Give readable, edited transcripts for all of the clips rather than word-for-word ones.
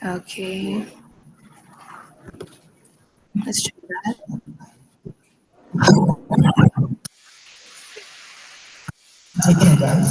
Okay, let's try that. Take it again.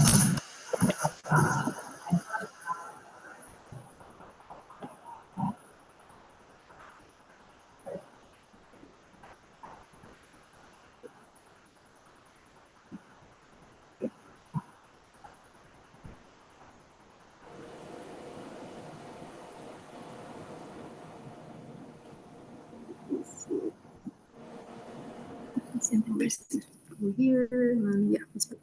Send numbers over here. Yeah, let's put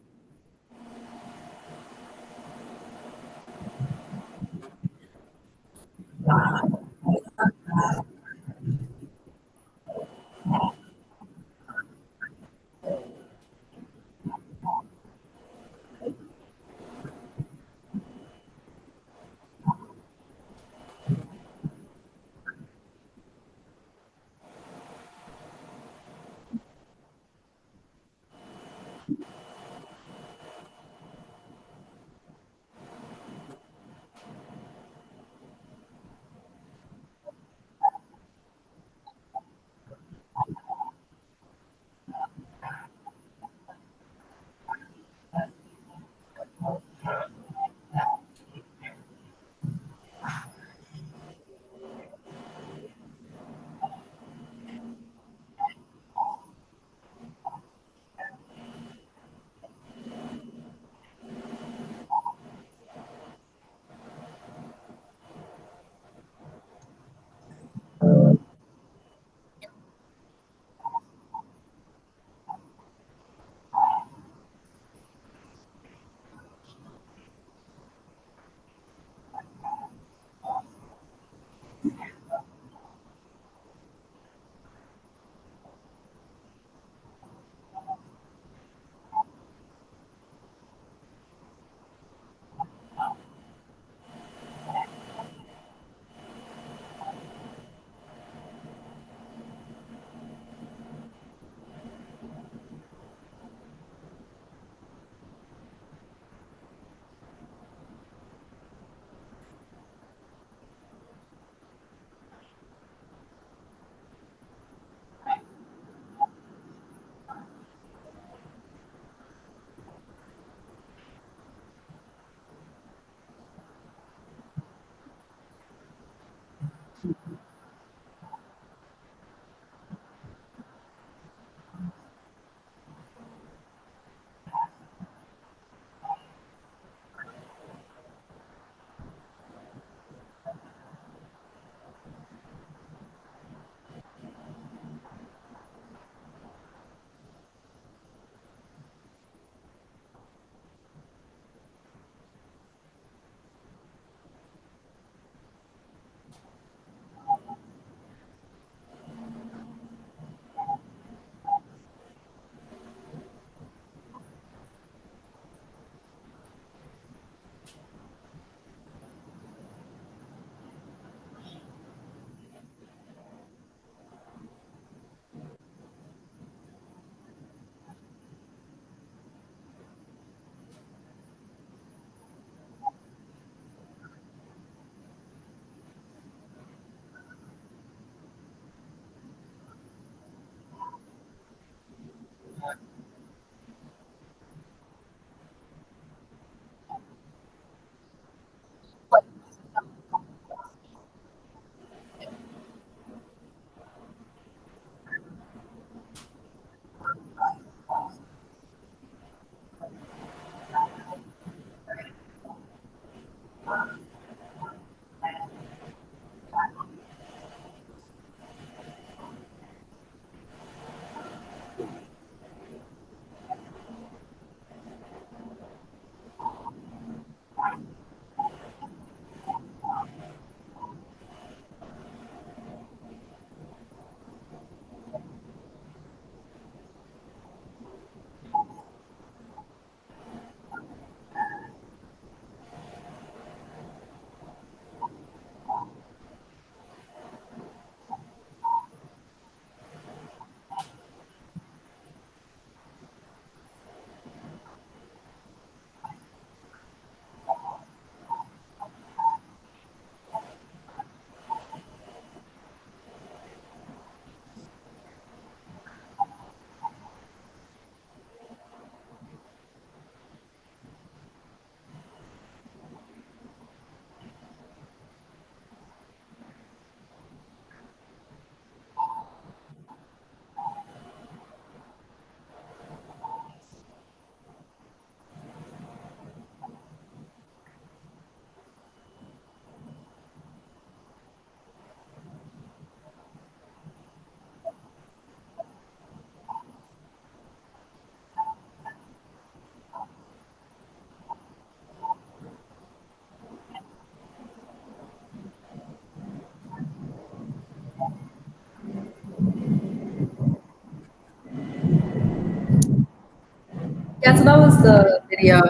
Yeah, so that was the video.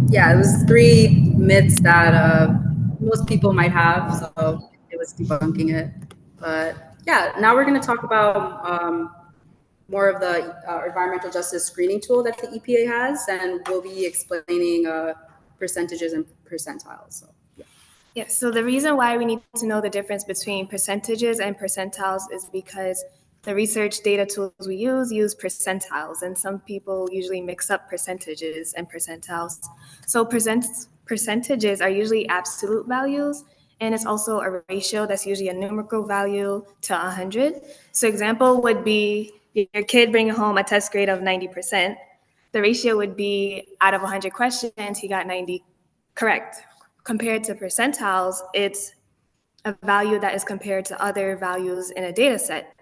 Yeah, it was 3 myths that most people might have, so it was debunking it. But yeah, now we're going to talk about more of the environmental justice screening tool that the EPA has, and we'll be explaining percentages and percentiles. So yeah. Yes, so the reason why we need to know the difference between percentages and percentiles is because the research data tools we use percentiles, and some people usually mix up percentages and percentiles. So percentages are usually absolute values, and it's also a ratio that's usually a numerical value to 100. So example would be your kid bringing home a test grade of 90%. The ratio would be out of 100 questions, he got 90 correct. Compared to percentiles, it's a value that is compared to other values in a data set.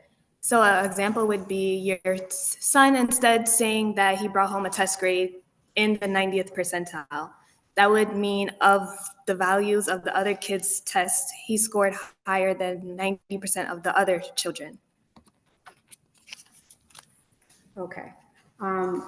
So an example would be your son, instead saying that he brought home a test grade in the 90th percentile. That would mean of the values of the other kids' tests, he scored higher than 90% of the other children. Okay.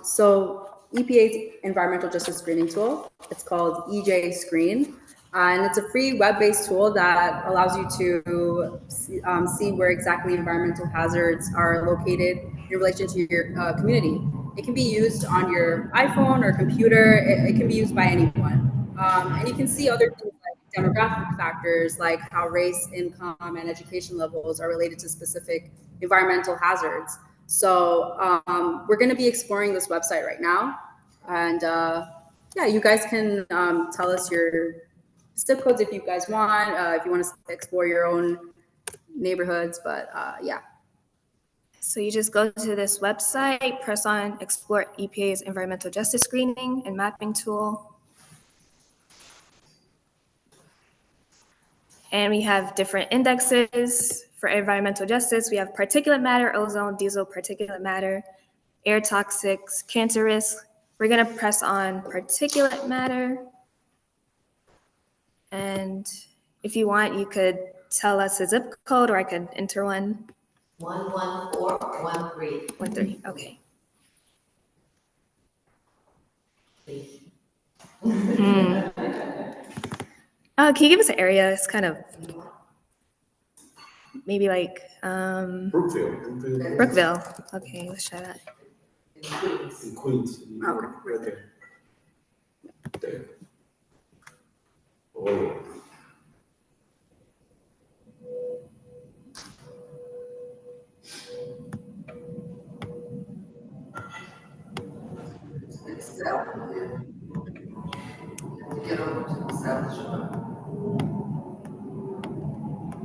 So EPA's environmental justice screening tool, it's called EJ Screen. And it's a free web-based tool that allows you to see where exactly environmental hazards are located in relation to your community. It can be used on your iPhone or computer. It can be used by anyone. And you can see other things like demographic factors, like how race, income, and education levels are related to specific environmental hazards. So we're going to be exploring this website right now. And yeah, you guys can tell us your zip codes if you guys want, if you want to explore your own neighborhoods, but yeah. So you just go to this website, press on Explore EPA's Environmental Justice Screening and Mapping Tool. And we have different indexes for environmental justice. We have particulate matter, ozone, diesel particulate matter, air toxics, cancer risk. We're gonna press on particulate matter. And if you want, you could tell us a zip code, or I could enter one. 11413. 13, okay. Can you give us an area? It's kind of maybe like Brookville. Okay, let's try that. In Queens. Okay. Okay. There. Oh.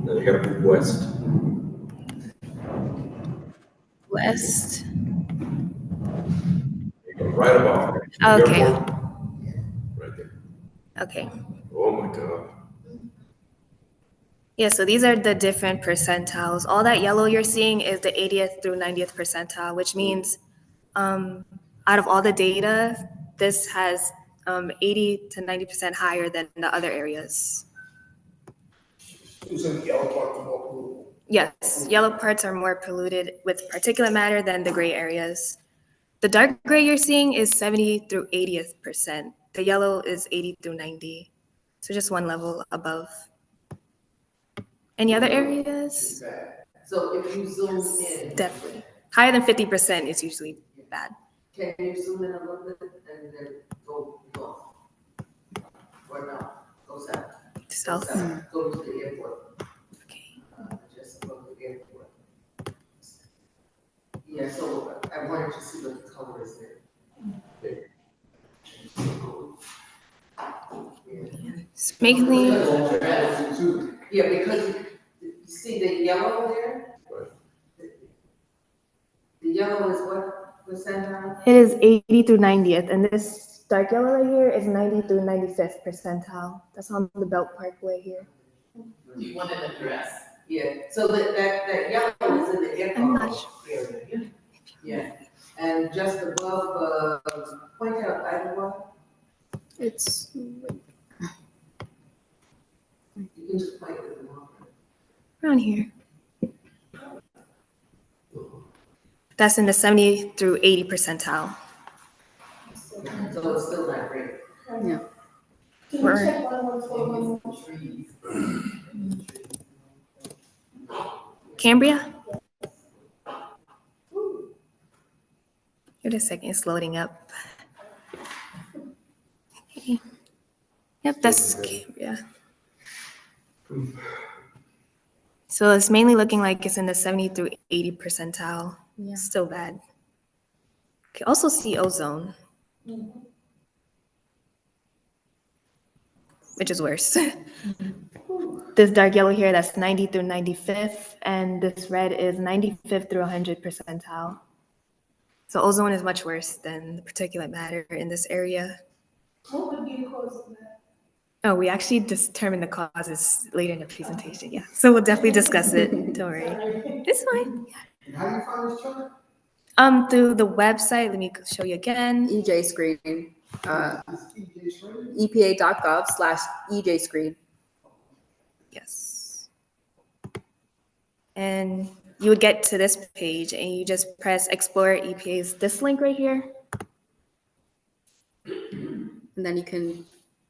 Then you gotta move west. West. You go right above there. Okay. Airport. Right there. Okay. Oh my God. Yeah, so these are the different percentiles. All that yellow you're seeing is the 80th through 90th percentile, which means out of all the data, this has 80 to 90% higher than the other areas. You said the yellow part was more polluted. Yes, yellow parts are more polluted with particulate matter than the gray areas. The dark gray you're seeing is 70 through 80th percent. The yellow is 80 through 90. So just one level above. Any other areas? So if you zoom in, Definitely. Higher than 50% is usually bad. can you zoom in a little bit and then go north? Or no, go south? South. Go to the airport, Okay. just above the airport. Yeah, so I wanted to see what the color is there. It's mainly, Yeah, because you see the yellow there? The yellow is what percentile? it is 80 through 90th, and this dark yellow right here is 90 through 95th percentile. That's on the Belt Parkway here. You want an address? Yeah, so that yellow is in the I'm not airport area. Yeah, and just above, point out Iowa, It's you can just point with the marker. around here. That's in the 70 through 80 percentile. We're Cambria? Wait a second, it's loading up. Okay. Yep, that's Cambria. So it's mainly looking like it's in the 70 through 80 percentile. Yeah. Still bad. Okay, also see ozone, which is worse. This dark yellow here, that's 90 through 95th, and this red is 95th through 100 percentile. So ozone is much worse than the particulate matter in this area. What would be the cause of that? Oh, we actually determine the causes later in the presentation, yeah. So we'll definitely discuss it, don't worry. It's fine. And how do you find this chart? Through the website, let me show you again. EJ screen, It's EJ Screen? epa.gov/EJ screen. Yes. And you would get to this page and you just press Explore EPA's, this link right here. And then you can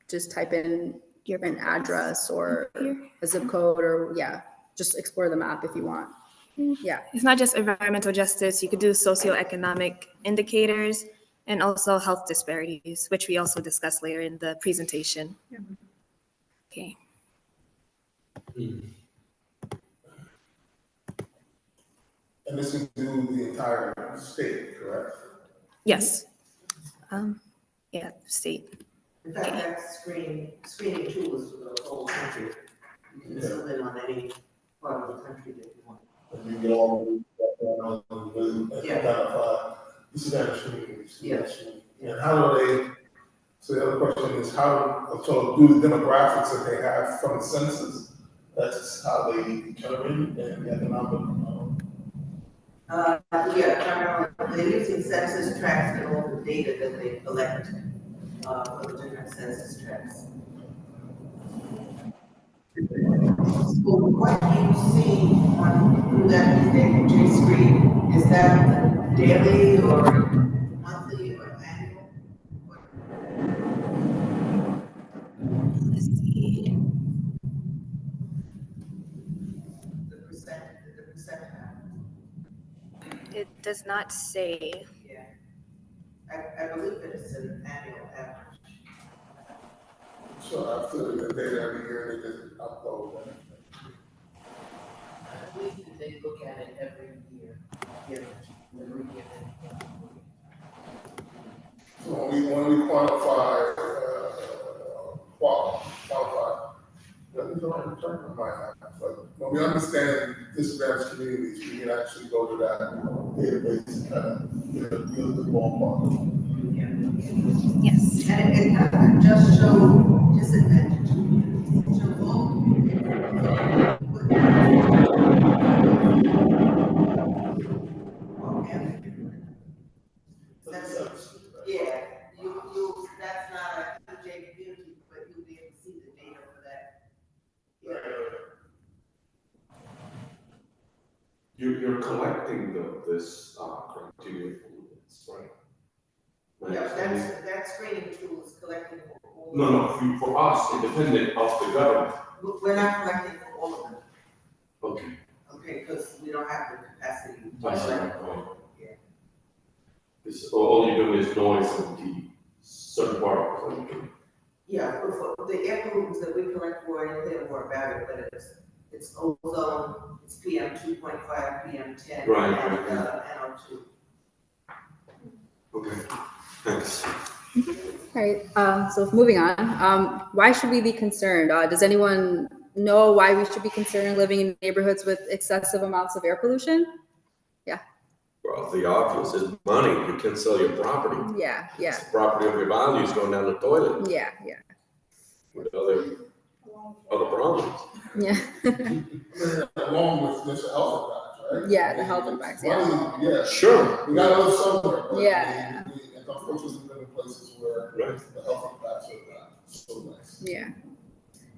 just type in Your an address or here. a zip code or, yeah, just explore the map if you want. Yeah. It's not just environmental justice, you could do socioeconomic indicators and also health disparities, which we also discuss later in the presentation. Okay. And this is do the entire state, correct? Yes. Yeah, state. In fact, that screening tool is for the whole country. You can zone in on any part of the country that you want. And you get all the and Yeah. identify, this is that screen, Yes. And how do they, so the other question is so do the demographics that they have from the census, that's how they determine and the economic, Yeah, primarily, they're using census tracts and all the data that they collect, for the different census tracts. So what you see on that EJ screen, is that daily or monthly or annual? Let's see. The percentile, It does not say. yeah. I believe that it's an annual average. so after the data every year, they just upload that. I believe that they look at it every year, every year. So when we quantify, qualify, what is the right term? I might have, but when we understand disadvantaged communities, we can actually go to that database and kind of get a ballpark. Yes. And it doesn't just show disadvantage, it shows all. That's, yeah, that's not a EJ community, but you'll be able to see the data for that. You're collecting this criteria for pollutants, right? Yeah, that screening tool is collecting for all. No, for us, independent of the government. We're not collecting for all of them, Okay. okay, because we don't have the capacity to I see your collect. point. Yeah. It's, all you do is noise and the certain particles. Yeah, for the air pollutants that we collect for, anything more about it, but it's ozone, it's PM 2.5, PM 10, Right, and right. NO2. Okay, thanks. All right, so moving on, why should we be concerned? Does anyone know why we should be concerned living in neighborhoods with excessive amounts of air pollution? Well, the obvious is money. You can sell your property. Yeah, It's the property of your values going down the toilet yeah, with other problems. yeah. Along with this health impacts, right? Yeah, the health impacts, yeah. Money, yeah. Sure. We gotta live somewhere. But Yeah. we unfortunately live in places where Right. the health impacts are not so nice.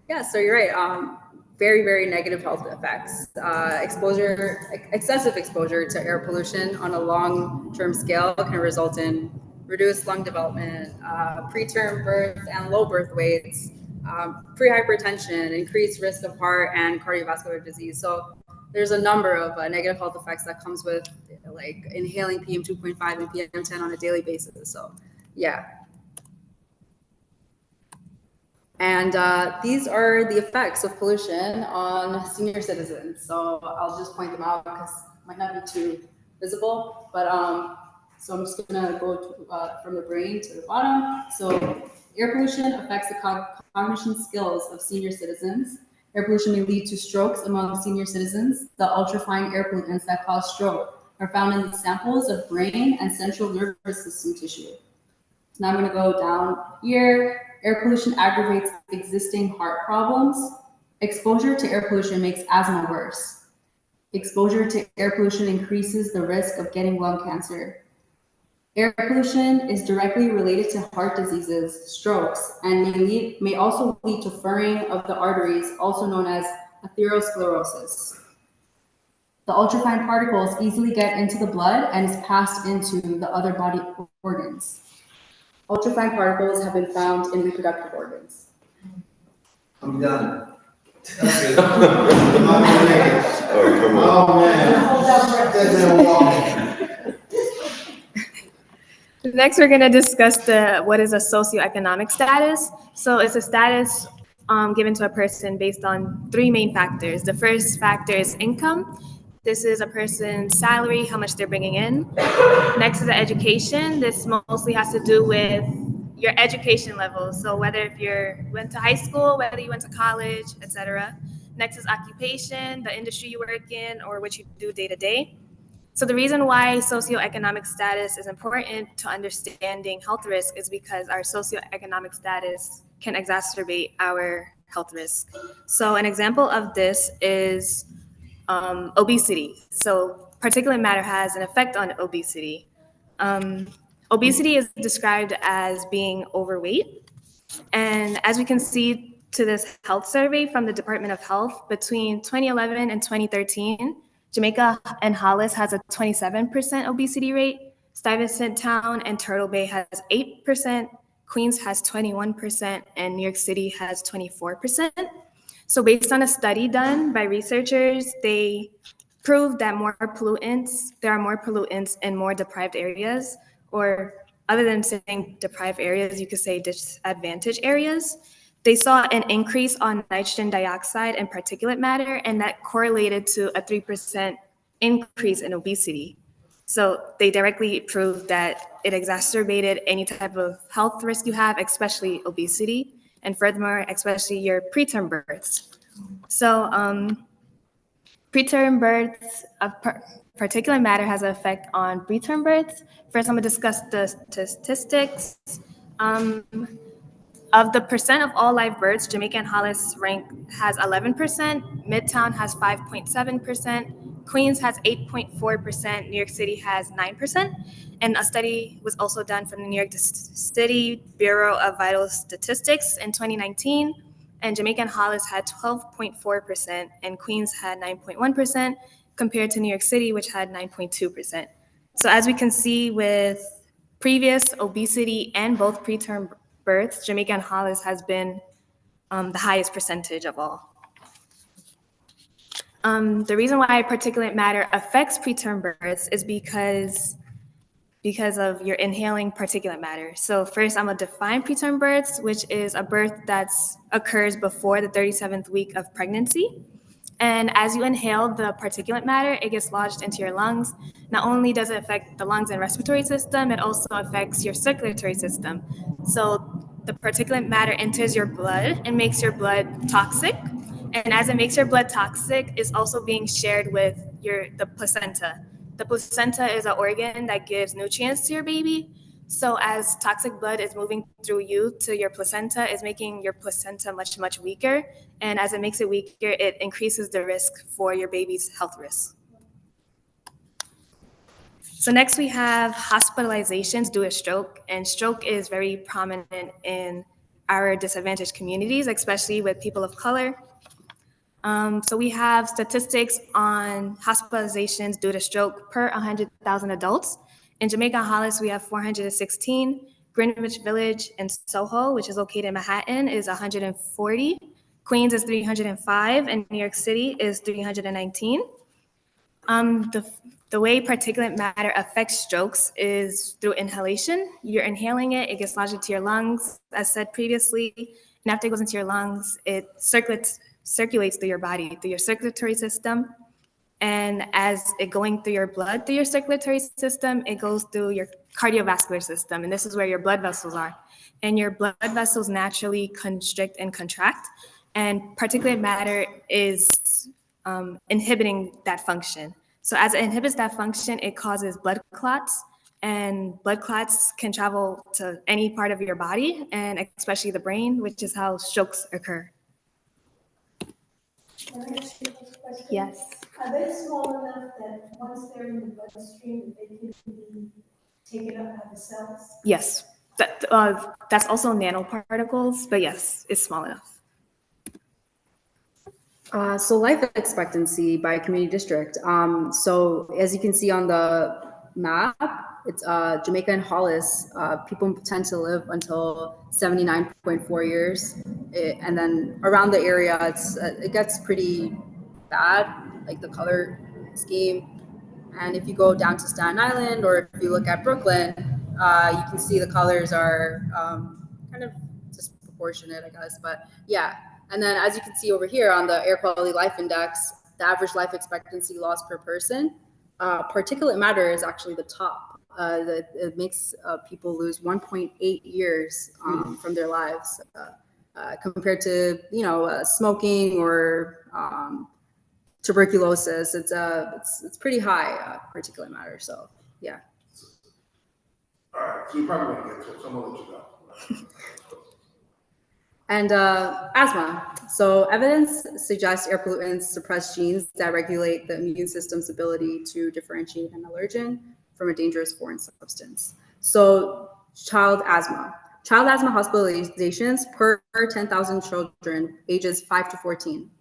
Yeah, so you're right. Very, very negative health effects. Excessive exposure to air pollution on a long-term scale can result in reduced lung development, preterm birth and low birth weights, pre hypertension, increased risk of heart and cardiovascular disease. So there's a number of negative health effects that comes with like inhaling PM 2.5 and PM 10 on a daily basis. So yeah. And these are the effects of pollution on senior citizens. So I'll just point them out because it might not be too visible, but so I'm just gonna go to, from the brain to the bottom. So air pollution affects the cognition skills of senior citizens. Air pollution may lead to strokes among senior citizens. The ultrafine air pollutants that cause stroke are found in samples of brain and central nervous system tissue. So now I'm gonna go down here. Air pollution aggravates existing heart problems. Exposure to air pollution makes asthma worse. Exposure to air pollution increases the risk of getting lung cancer. Air pollution is directly related to heart diseases, strokes, and may also lead to furring of the arteries, also known as atherosclerosis. The ultrafine particles easily get into the blood and is passed into the other body organs. Ultrafine particles have been found in reproductive organs. I'm done. All right, come on. Oh, man. That man walking. Next, we're going to discuss what is a socioeconomic status. So it's a status given to a person based on three main factors. The first factor is income. This is a person's salary, how much they're bringing in. Next is the education. This mostly has to do with your education level. So whether if you went to high school, whether you went to college, etc. Next is occupation, the industry you work in, or what you do day to day. So the reason why socioeconomic status is important to understanding health risk is because our socioeconomic status can exacerbate our health risk. So an example of this is obesity. So particulate matter has an effect on obesity. Obesity is described as being overweight. And as we can see to this health survey from the Department of Health, between 2011 and 2013, Jamaica and Hollis has a 27% obesity rate. Stuyvesant Town and Turtle Bay has 8%, Queens has 21%, and New York City has 24%. So based on a study done by researchers, they proved that there are more pollutants in more deprived areas, or other than saying deprived areas, you could say disadvantaged areas. They saw an increase on nitrogen dioxide and particulate matter, and that correlated to a 3% increase in obesity. So they directly proved that it exacerbated any type of health risk you have, especially obesity, and furthermore, especially your preterm births. So preterm births of particulate matter has an effect on preterm births. First, I'm gonna discuss the statistics. Of the percent of all live births, Jamaica and Hollis has 11%, Midtown has 5.7%, Queens has 8.4%, New York City has 9%. And a study was also done from the New York City Bureau of Vital Statistics in 2019, and Jamaica and Hollis had 12.4%, and Queens had 9.1%, compared to New York City, which had 9.2%. So as we can see with previous obesity and both preterm births, Jamaica and Hollis has been the highest percentage of all. The reason why particulate matter affects preterm births is because of your inhaling particulate matter. So first, I'm gonna define preterm births, which is a birth that occurs before the 37th week of pregnancy. And as you inhale the particulate matter, it gets lodged into your lungs. Not only does it affect the lungs and respiratory system, it also affects your circulatory system. So the particulate matter enters your blood and makes your blood toxic. And as it makes your blood toxic, it's also being shared with the placenta. The placenta is an organ that gives nutrients to your baby. So as toxic blood is moving through you to your placenta, is making your placenta much, much weaker. And as it makes it weaker, it increases the risk for your baby's health risk. So next we have hospitalizations due to stroke. And stroke is very prominent in our disadvantaged communities, especially with people of color. So we have statistics on hospitalizations due to stroke per 100,000 adults. In Jamaica and Hollis, we have 416. Greenwich Village and Soho, which is located in Manhattan, is 140. Queens is 305, and New York City is 319. The way particulate matter affects strokes is through inhalation. You're inhaling it, it gets lodged into your lungs, as said previously, and after it goes into your lungs, it circulates through your body, through your circulatory system. And as it going through your blood, through your circulatory system, it goes through your cardiovascular system, and this is where your blood vessels are. And your blood vessels naturally constrict and contract, and particulate matter is inhibiting that function. So as it inhibits that function, it causes blood clots, and blood clots can travel to any part of your body, and especially the brain, which is how strokes occur. Can I ask you a question? Yes. Are they small enough that once they're in the bloodstream, they can be taken up by the cells? Yes. That's also nanoparticles, but yes, it's small enough. So life expectancy by community district. So as you can see on the map, it's Jamaica and Hollis. People tend to live until 79.4 years. And then around the area, it gets pretty bad, like the color scheme. And if you go down to Staten Island, or if you look at Brooklyn, you can see the colors are kind of disproportionate, I guess. But yeah. And then as you can see over here on the Air Quality Life Index, the average life expectancy loss per person, particulate matter is actually the top. It makes people lose 1.8 years from their lives compared to, smoking or tuberculosis. It's pretty high particulate matter. So yeah. All right, so you probably want to get to it, so I'm gonna let you go. And asthma. So evidence suggests air pollutants suppress genes that regulate the immune system's ability to differentiate an allergen from a dangerous foreign substance. So child asthma. Child asthma hospitalizations per 10,000 children ages 5 to 14.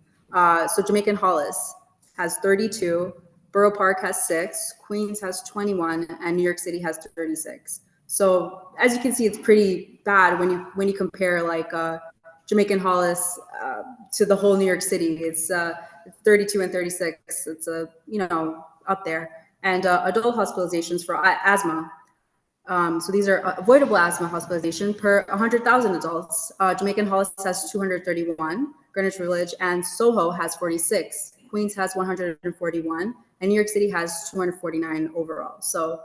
So Jamaica and Hollis has 32, Borough Park has 6, Queens has 21, and New York City has 36. So as you can see, it's pretty bad when you compare like Jamaica and Hollis to the whole New York City. It's 32 and 36. It's up there. And adult hospitalizations for asthma. So these are avoidable asthma hospitalization per 100,000 adults. Jamaica and Hollis has 231, Greenwich Village and Soho has 46, Queens has 141, and New York City has 249 overall. So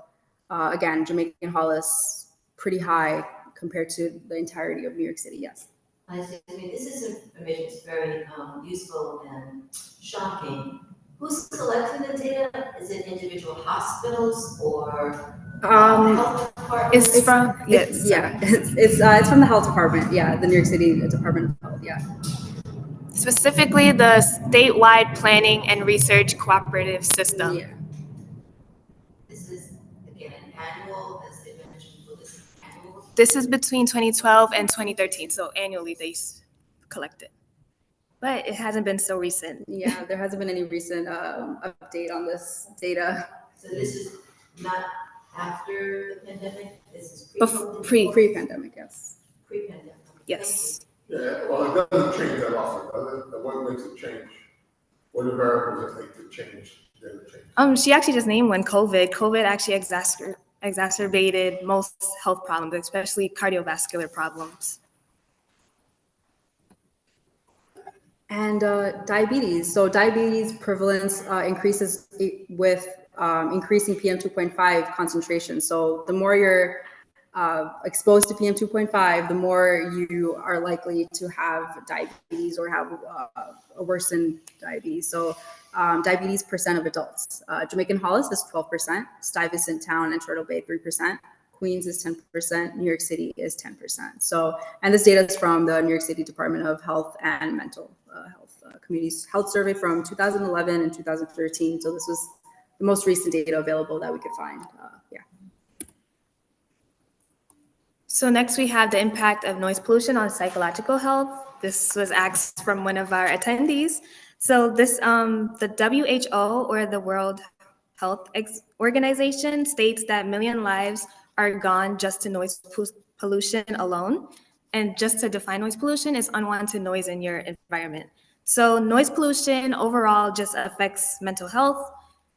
again, Jamaica and Hollis pretty high compared to the entirety of New York City. Yes. I mean, this is information that's very useful and shocking. Who's collecting the data? Is it individual hospitals or health departments? It's from it's from the health department. Yeah, the New York City Department of Health. Yeah. Specifically, the statewide planning and research cooperative system. Yeah. This is again annual, as they mentioned. This is annual. This is between 2012 and 2013, so annually they collect it. But it hasn't been so recent. Yeah, there hasn't been any recent update on this data. So this is not after the pandemic. This is Pre-pandemic, yes. Pre-pandemic. Yes. Yeah, well, it doesn't change that often, does it? What makes it change? What are the variables that make it change? She actually just named one, COVID. COVID actually exacerbated most health problems, especially cardiovascular problems. And diabetes. So diabetes prevalence increases with increasing PM2.5 concentration. So the more you're exposed to PM2.5, the more you are likely to have diabetes or have a worsened diabetes. So diabetes percent of adults. Jamaica and Hollis is 12%, Stuyvesant Town and Turtle Bay 3%, Queens is 10%, New York City is 10%. So, and this data is from the New York City Department of Health and Mental Health Communities Health Survey from 2011 and 2013. So this was the most recent data available that we could find. Yeah. So next we have the impact of noise pollution on psychological health. This was asked from one of our attendees. So this, the WHO, or the World Health Organization, states that 1 million lives are gone just to noise pollution alone. And just to define noise pollution, is unwanted noise in your environment. So noise pollution overall just affects mental health.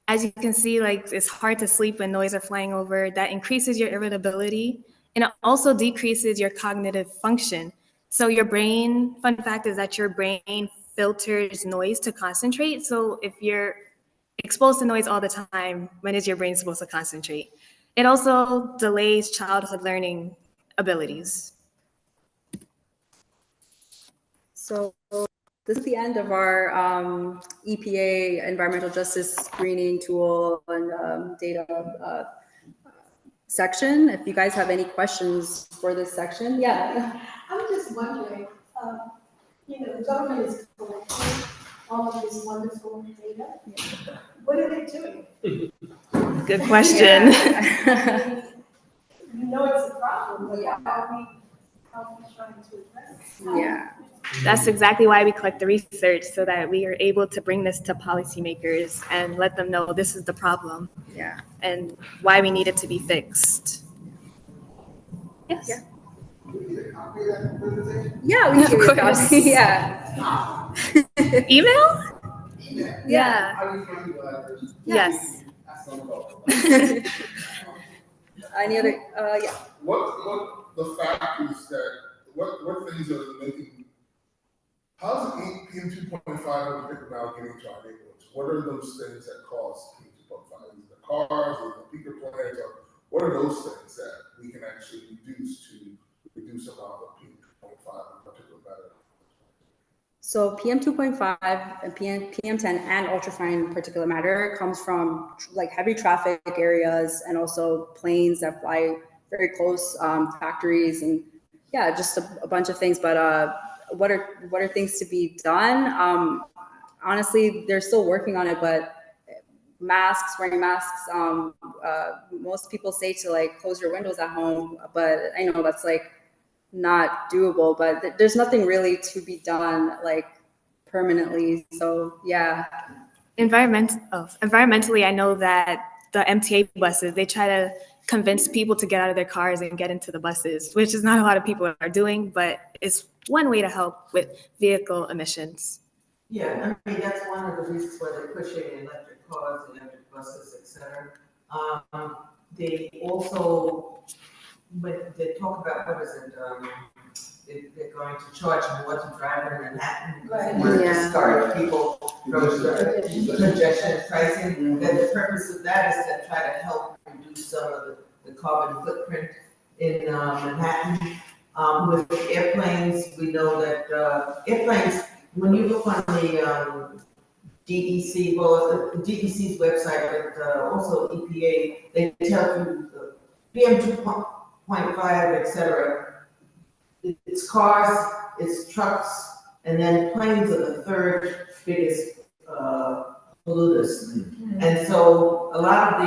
As you can see, like it's hard to sleep when noise are flying over. That increases your irritability, and it also decreases your cognitive function. So your brain, fun fact is that your brain filters noise to concentrate. So if you're exposed to noise all the time, when is your brain supposed to concentrate? It also delays childhood learning abilities. So this is the end of our EPA environmental justice screening tool and data section. If you guys have any questions for this section, yeah. I'm just wondering, the government is collecting all of this wonderful data. What are they doing? Good question. I mean, it's a problem, but how are we trying to address it? Yeah. That's exactly why we collect the research, so that we are able to bring this to policymakers and let them know this is the problem. Yeah. And why we need it to be fixed. Yes. Yeah. We need a copy of that presentation? Yeah, we Of can give you a course. copy. Yeah. Email? Yeah. Yeah. How do you find the address? Yes. That's no problem. Any other? Yeah. What the factors that, what things are making, how's PM 2.5 in particular now getting to our neighborhoods? What are those things that cause PM 2.5? Is it the cars, or the peaker plants, or what are those things that we can actually reduce to reduce the amount of PM 2.5 in particular matter? So PM 2.5 and PM10 and ultrafine particulate matter comes from like heavy traffic areas and also planes that fly very close, factories, and yeah, just a bunch of things. But what are things to be done? Honestly, they're still working on it, but wearing masks. Most people say to like close your windows at home, but I know that's like not doable, but there's nothing really to be done like permanently. So yeah. Environmentally, I know that the MTA buses, they try to convince people to get out of their cars and get into the buses, which is not a lot of people are doing, but it's one way to help with vehicle emissions. Yeah, I mean, that's one of the reasons why they're pushing electric cars, electric buses, et cetera. They also, when they talk about, what is it, they're going to charge more to drive in Manhattan. Right. They want to Yeah. discourage people from congestion pricing. And the purpose of that is to try to help reduce some of the carbon footprint in Manhattan. With airplanes, we know that airplanes, when you look on the DEC, well, the DEC's website, but also EPA, they tell you the PM 2.5, et cetera. It's cars, it's trucks, and then planes are the third biggest polluters. Mm-hmm. And so a lot of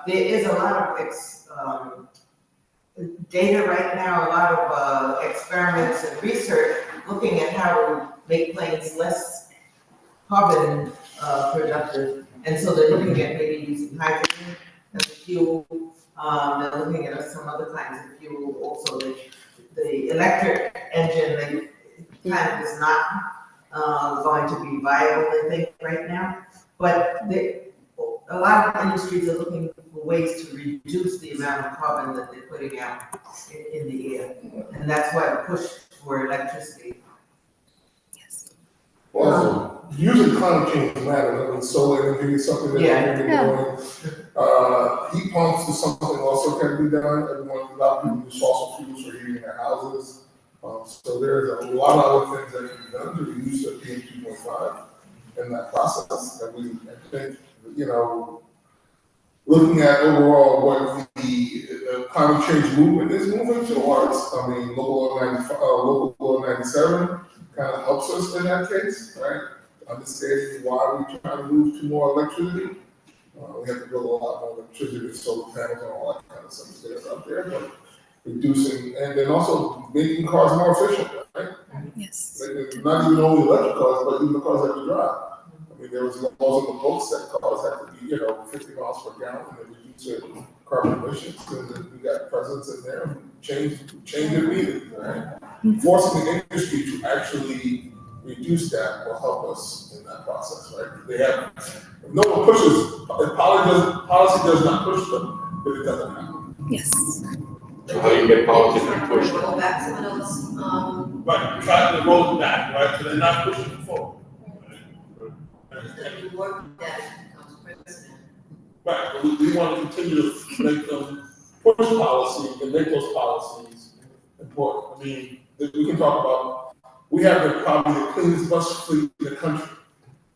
there is a lot of data right now, a lot of experiments and research looking at how to make planes less carbon productive. And so they're looking at maybe using hydrogen as a fuel. They're looking at some other kinds of fuel. Also, the electric engine kind of is not going to be viable, I think, right now. But a lot of industries are looking for ways to reduce the amount of carbon that they're putting out in the air. And that's why the push for electricity. Yes. Also, using climate change matter, I mean, solar energy is something that we've been doing. Heat pumps is something also can be done. A lot of people use fossil fuels for heating their houses. So there's a lot of other things that can be done to reduce the PM 2.5 in that process. And we think, looking at overall what the climate change movement is moving towards, I mean, local law 97 kind of helps us in that case, right? Understanding why we try to move to more electricity. We have to build a lot more electricity, solar panels, and all that kind of stuff that's out there, but reducing, and then also making cars more efficient, right? Yes. Not even only electric cars, but even the cars that we drive. I mean, there was laws in the books that cars have to be, 50 miles per gallon to reduce carbon emissions, and then we got President presence in there and change it immediately, right? Forcing the industry to actually reduce that will help us in that process, right? They have, if no one pushes, if policy does not push them, then it doesn't happen. Yes. So how do you get policy to push Roll them? back some of those, But try to roll it back, right? So they're not pushing it forward. the work that becomes president. Right, but we want to continue to make them push policy and make those policies important. I mean, we can talk about, we have probably the cleanest bus fleet in the country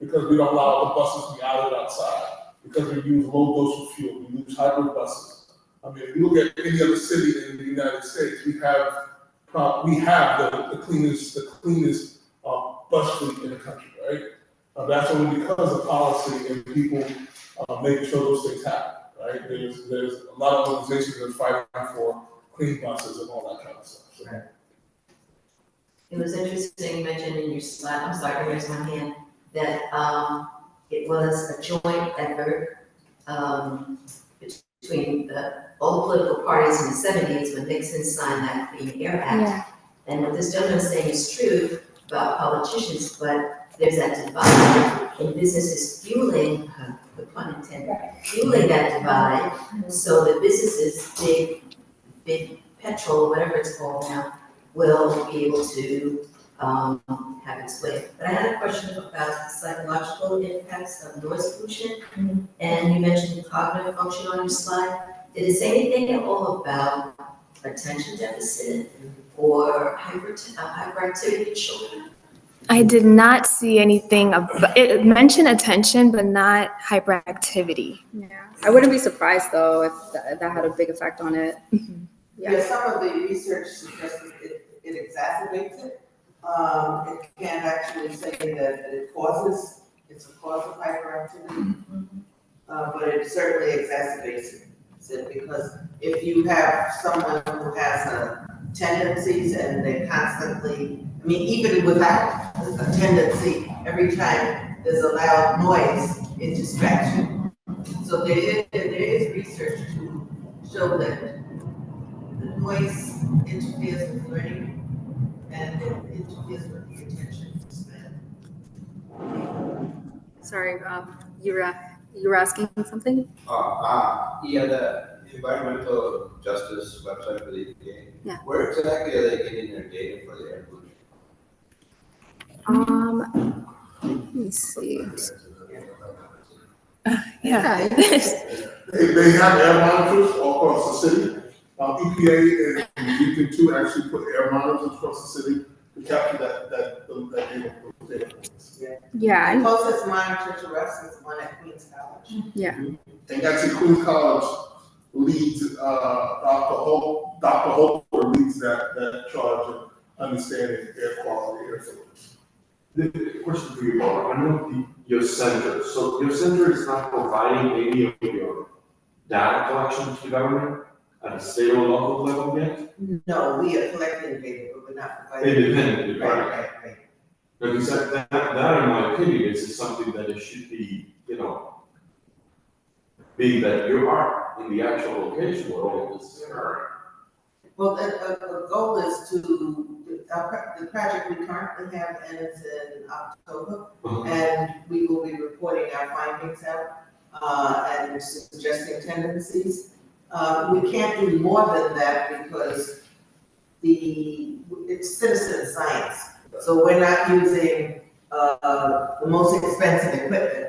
because we don't allow the buses to be idled outside, because we use low dose of fuel, we use hybrid buses. I mean, if you look at any other city in the United States, we have the cleanest bus fleet in the country, right? That's only because of policy and people making sure those things happen, right? There's a lot of organizations that are fighting for clean buses and all that kind of stuff. So. It was interesting, you mentioned in your slide, I'm sorry, raise my hand, that it was a joint effort between all the political parties in the 70s when Nixon signed that Clean Air Act. Yeah. And what this gentleman is saying is true about politicians, but there's that divide, and businesses fueling, the pun intended, fueling that divide, so the businesses, big petrol, whatever it's called now, will be able to have its way. But I had a question about the psychological impacts of noise pollution, and you mentioned cognitive function on your slide. Did it say anything at all about attention deficit or hyperactivity in children? I did not see anything about it. Mentioned attention, but not hyperactivity. Yeah. I wouldn't be surprised though if that had a big effect on it. Yeah, some of the research suggests that it exacerbates it. It can't actually say that it's a cause of hyperactivity, but it certainly exacerbates it because if you have someone who has tendencies and they constantly, I mean, even without a tendency, every time there's a loud noise, it distracts you. So there is research to show that the noise interferes with learning and it interferes with the attention span. Sorry, you were asking something? Yeah, the environmental justice website for the EPA. Yeah. Where exactly are they getting their data for the air pollution? Let me see. Yeah. They have air monitors all across the city. EPA and Region 2 actually put air monitors across the city to capture that data. Yeah. The closest monitor to us is one at Queens College. Yeah. And actually, Queens College leads, Dr. Holker leads that charge of understanding air quality, air filters. The question for you, Laura, I know your center, so your center is not providing any of your data collection to the government at a state or local level yet? No, we are collecting data, but we're not providing. Independently, right? Right. Because that, in my opinion, is something that it should be, being that you are in the actual location where all of this is occurring. Well, the goal is the project we currently have ends in October, and we will be reporting our findings out and suggesting tendencies. We can't do more than that because it's citizen science. So we're not using the most expensive equipment.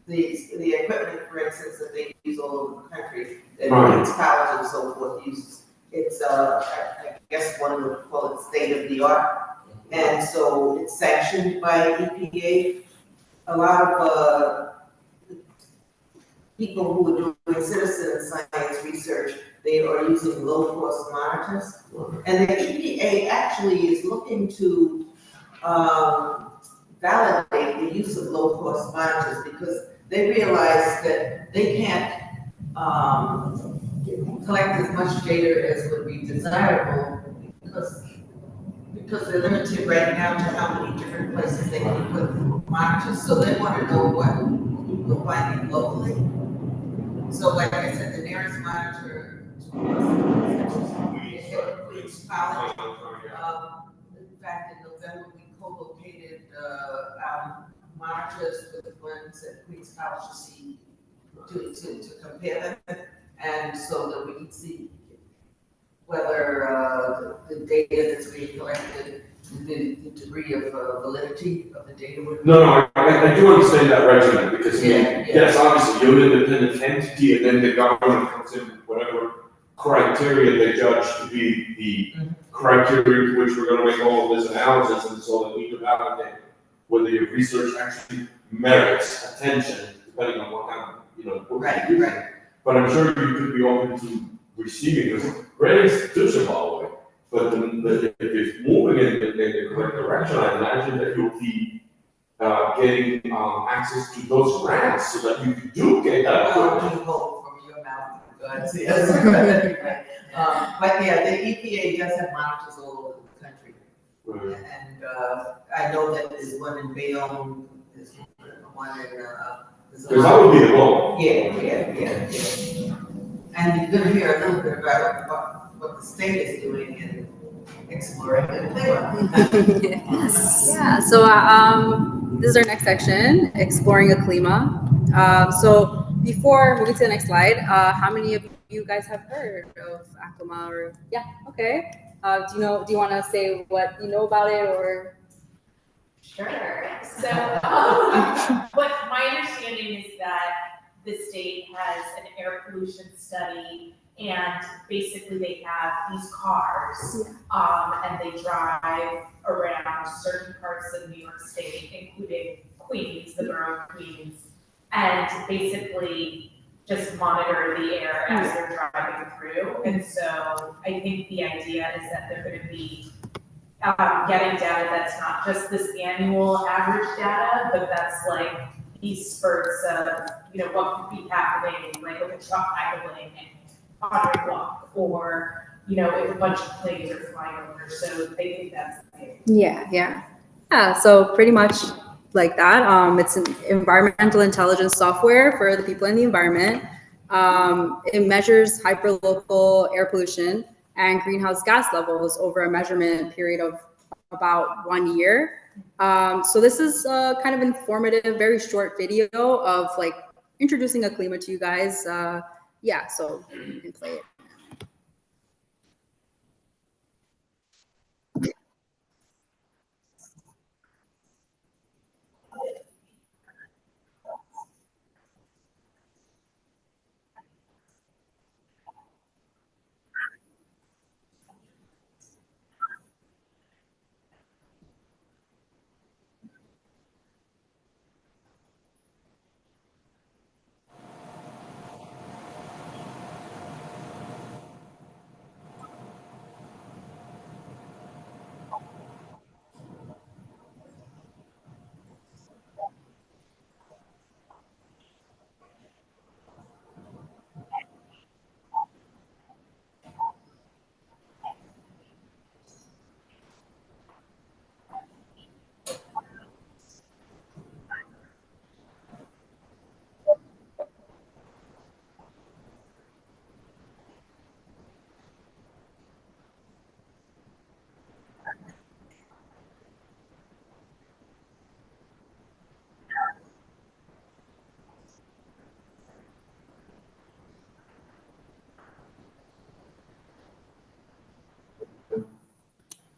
The equipment, for instance, that they use all over the country, that Queens College and so forth uses, it's I guess one would call it state of the art, and so it's sanctioned by EPA. A lot of people who are doing citizen science research, they are using low cost monitors, and the EPA actually is looking to validate the use of low cost monitors because they realize that they can't collect as much data as would be desirable because they're limited right now to how many different places they can put monitors. So they want to know what people are finding locally. So like I said, the nearest monitor to us Weeds, in but Queens it's College. yeah. In fact, in November, we co-located, our monitors with the ones at Queens College to compare them. And so that we can see whether, the data that's being collected, the degree of validity of the data would. No, I do understand that regimen, because Yeah. yes, obviously, you're an independent entity, and then the government comes in with whatever criteria they judge to be the criteria to which we're gonna make all of this analysis, and so that we can validate whether your research actually merits attention, depending on what kind of, work you're using. Right. But I'm sure you could be open to receiving this great institution, by the way. But if it's moving in the correct direction, I imagine that you'll be getting access to those grants so that you do get that Well, equipment. we hope from your mouth, God, yes. But yeah, the EPA does have monitors all over the country. Right. And, I know that there's one in Bayonne, there's one in, Because that would be the goal. Yeah. And you're gonna hear a little bit about what the state is doing in exploring the climate. Yeah, so this is our next section, exploring Aclima. So before moving to the next slide, how many of you guys have heard of Aclima? Or yeah, okay. Do you want to say what you know about it, or? Sure. So, what my understanding is that the state has an air pollution study, and basically they have these cars, and they drive around certain parts of New York State, including Queens, the borough of Queens, and basically just monitor the air as they're driving through. And so I think the idea is that they're going to be getting data that's not just this annual average data, but that's like these spurts of, what could be happening, like with a truck idling on a walk, or, if a bunch of planes are flying over. So they think that's the idea. Yeah. So pretty much like that. It's an environmental intelligence software for the people in the environment. It measures hyperlocal air pollution and greenhouse gas levels over a measurement period of about 1 year. So this is a kind of informative, very short video of like introducing Aclima to you guys. So you can play it.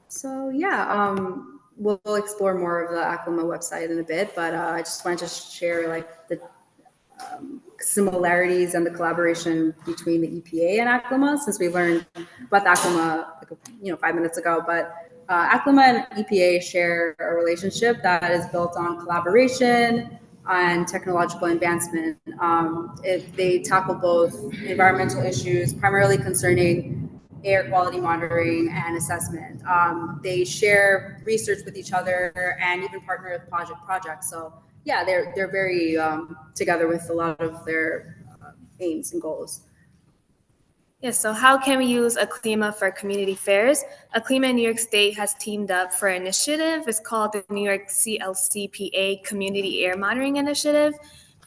So we'll explore more of the Aclima website in a bit, but I just wanted to share like the similarities and the collaboration between the EPA and Aclima, since we learned about the Aclima 5 minutes ago. But Aclima and EPA share a relationship that is built on collaboration and technological advancement. They tackle both environmental issues, primarily concerning air quality monitoring and assessment. They share research with each other and even partner with projects. So yeah, they're very together with a lot of their aims and goals. Yes, so how can we use Aclima for community fairs? Aclima in New York State has teamed up for an initiative. It's called the New York CLCPA Community Air Monitoring Initiative,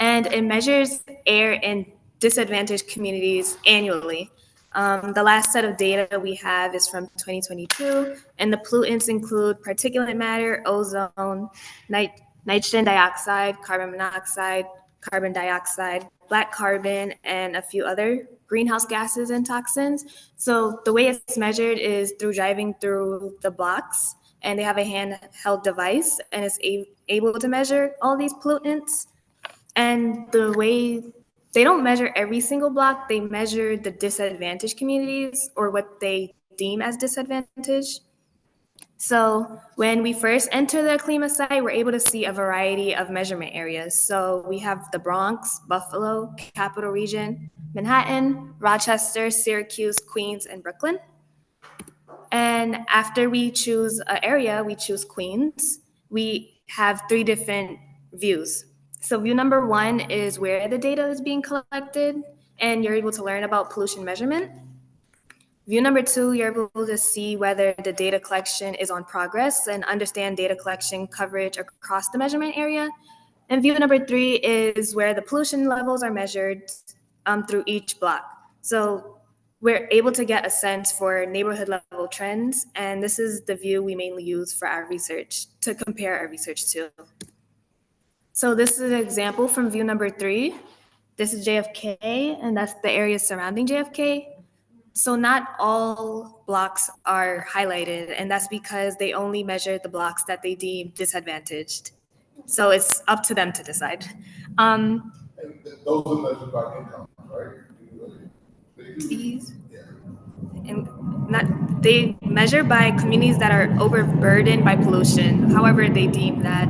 and it measures air in disadvantaged communities annually. The last set of data we have is from 2022, and the pollutants include particulate matter, ozone, nitrogen dioxide, carbon monoxide, carbon dioxide, black carbon, and a few other greenhouse gases and toxins. So the way it's measured is through driving through the blocks, and they have a handheld device, and it's able to measure all these pollutants. And the way they don't measure every single block, they measure the disadvantaged communities or what they deem as disadvantaged. So when we first enter the CLIMA site, we're able to see a variety of measurement areas. So we have the Bronx, Buffalo, Capital Region, Manhattan, Rochester, Syracuse, Queens, and Brooklyn. And after we choose an area, we choose Queens, we have 3 different views. So view number 1 is where the data is being collected, and you're able to learn about pollution measurement. View number 2, you're able to see whether the data collection is on progress and understand data collection coverage across the measurement area. And view number 3 is where the pollution levels are measured through each block. So we're able to get a sense for neighborhood level trends, and this is the view we mainly use for our research, to compare our research to. So this is an example from view number 3. This is JFK, and that's the area surrounding JFK. So not all blocks are highlighted, and that's because they only measure the blocks that they deem disadvantaged. So it's up to them to decide. And those are measured by income, right? These, and they measure by communities that are overburdened by pollution. However, they deem that.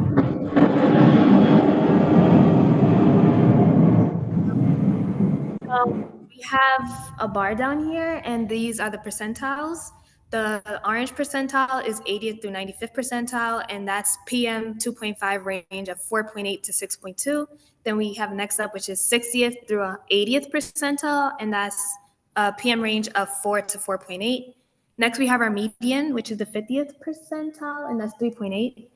We have a bar down here, and these are the percentiles. The orange percentile is 80th through 95th percentile, and that's PM 2.5 range of 4.8 to 6.2. Then we have next up, which is 60th through 80th percentile, and that's a PM range of 4 to 4.8. Next, we have our median, which is the 50th percentile, and that's 3.8.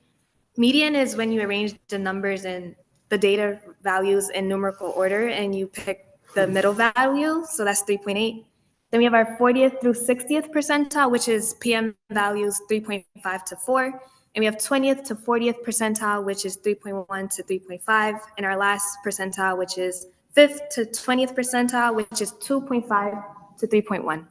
Median is when you arrange the numbers and the data values in numerical order, and you pick the middle value, so that's 3.8. Then we have our 40th through 60th percentile, which is PM values 3.5 to 4. And we have 20th to 40th percentile, which is 3.1 to 3.5. And our last percentile, which is 5th to 20th percentile, which is 2.5 to 3.1.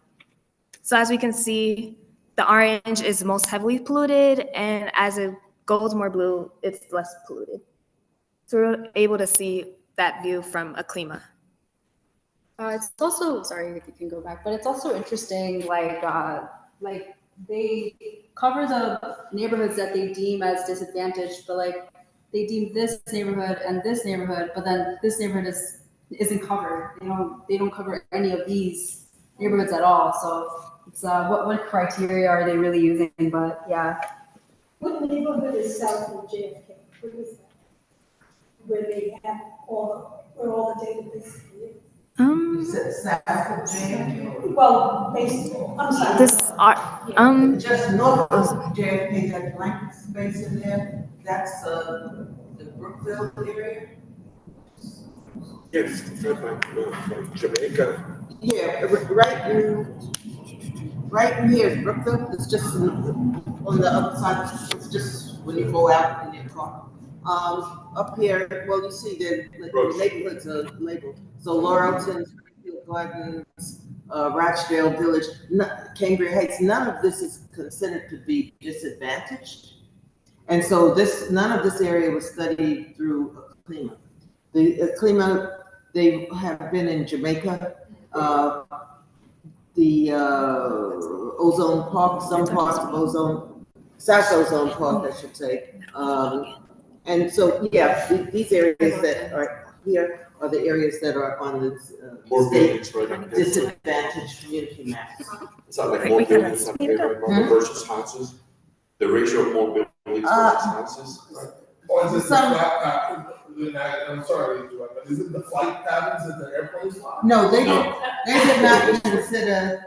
So as we can see, the orange is most heavily polluted, and as it goes more blue, it's less polluted. So we're able to see that view from a CLIMA. It's also, sorry if you can go back, but it's also interesting, like they cover the neighborhoods that they deem as disadvantaged, but like they deem this neighborhood and this neighborhood, but then this neighborhood isn't covered. They don't cover any of these neighborhoods at all. So it's what criteria are they really using? But yeah. What neighborhood is south of JFK? What is that? Where they have where all the databases is? You said south of JFK? Well, basically, I'm sorry. Just north of JFK, that blank space in there, that's the Brookville area? Yes, from Jamaica. Yeah, right in here is Brookville. It's just on the other side. It's just when you go out in your car. Up here, well, you see the neighborhoods are labeled. So Laurelton, Springfield Gardens, Rochdale Village, Cambria Heights, none of this is considered to be disadvantaged. And so none of this area was studied through CLIMA. The CLIMA, they have been in Jamaica, the Ozone Park, some parts of South Ozone Park, I should say. And so, yeah, these areas that are here are the areas that are on the state disadvantaged community map. It's not like more buildings up there versus houses? The ratio of more buildings versus houses? Or is it the flight patterns? I'm sorry, but is it the flight patterns that the airplanes fly? No, they did not consider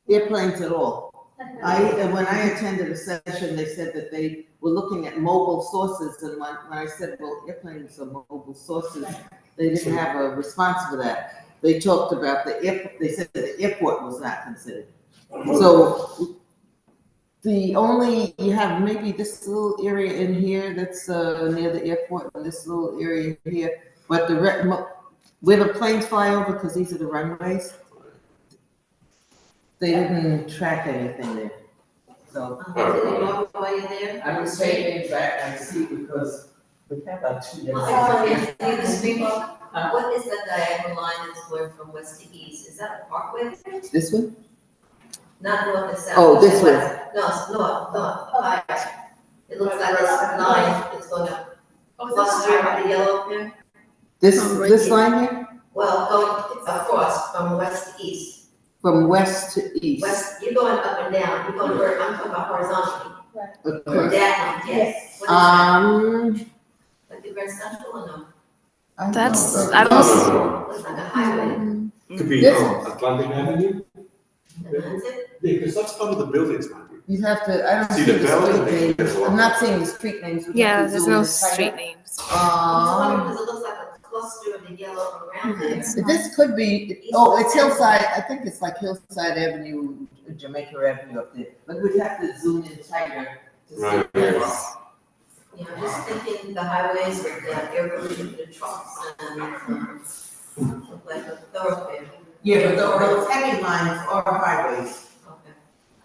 airplanes at all. When I attended a session, they said that they were looking at mobile sources, and when I said, well, airplanes are mobile sources, they didn't have a response for that. they talked about they said the airport was not considered. So you have maybe this little area in here that's near the airport, and this little area here, but where the planes fly over, because these are the runways, they didn't track anything there. So Did they walk while you're there? I would say in fact, I see because we have like 2 Well, days. I can see the street. What is that diagonal line that's going from west to east? Is that a parkway? this one? Not north and south. Oh, this one. one. No, it's north, higher. It looks like this line is gonna cluster with the yellow up there. This line here? Well, going across from west to east. From west to east. West, you're going up and down, you're going, I'm talking about horizontally. Okay. That one, yes. What is that? Like the Grand Central or no? That's, No, I don't, no, Looks like a highway. no. Could be This- Atlantic Avenue. And that's it? Yeah, because that's part of the buildings, man. You have to, I don't See see the the bell? street names. I'm not seeing the street names. We'd yeah, have to there's zoom no in tighter. street names. I'm wondering because it looks like a cluster of the yellow around there. This could be, it's Hillside, I think it's like Hillside Avenue, Jamaica Avenue up there, but we'd have to zoom in tighter to see. Right. this. You know, just thinking the highways with the air pollution for the trucks and, look like a thoroughfare. Yeah, but those heavy lines are highways. Okay.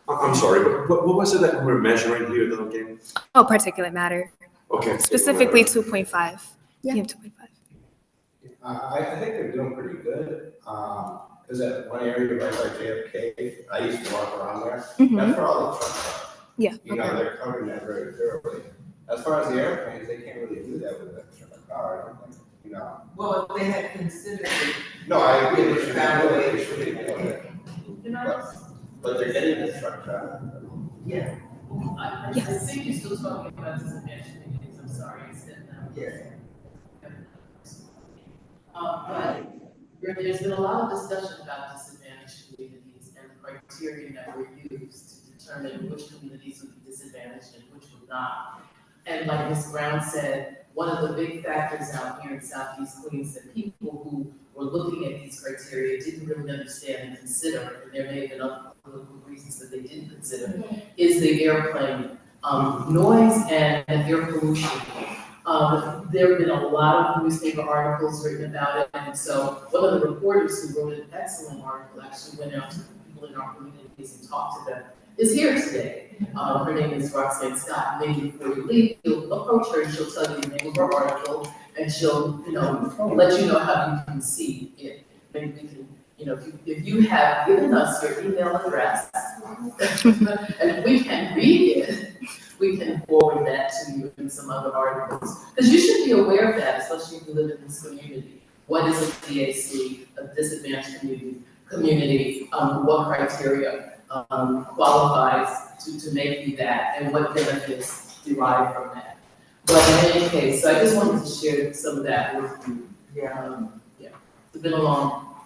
I'm sorry, but what was it that we're measuring here though again? Oh, particulate matter, Okay. specifically 2.5. Yeah. PM 2.5. I think they're doing pretty good. Cause at one area right by JFK, I used to walk around there. Mhm. That's where all the trucks are. Yeah, You know, they're covering that very thoroughly. As far as the airplanes, they can't really do that with a car, I don't think, you know. Well, if they had considered it. No, I agree, they should have a way, they should be doing it. But they're getting the truck traffic. Yeah. I think you're still talking about disadvantaged communities, I'm sorry, I said that. Yeah. But there's been a lot of discussion about disadvantaged communities and the criteria that were used to determine which communities would be disadvantaged and which would not. And like Ms. Brown said, one of the big factors out here in Southeast Queens that people who were looking at these criteria didn't really understand and consider, and there may have been other political reasons that they didn't consider, is the airplane noise and air pollution. There have been a lot of newspaper articles written about it, and so one of the reporters who wrote an excellent article actually went out to people in our communities and talked to them, is here today. Her name is Roxanne Scott. Maybe before you leave, you'll approach her and she'll tell you the name of her article, and she'll, let you know how you can see it. Maybe we can, if you have given us your email address, and we can read it, we can forward that to you in some other articles. Because you should be aware of that, especially if you live in this community. What is a DAC, a disadvantaged community, what criteria qualifies to make you that, and what benefits derive from that. But in any case, so I just wanted to share some of that with you. Yeah. It's been a long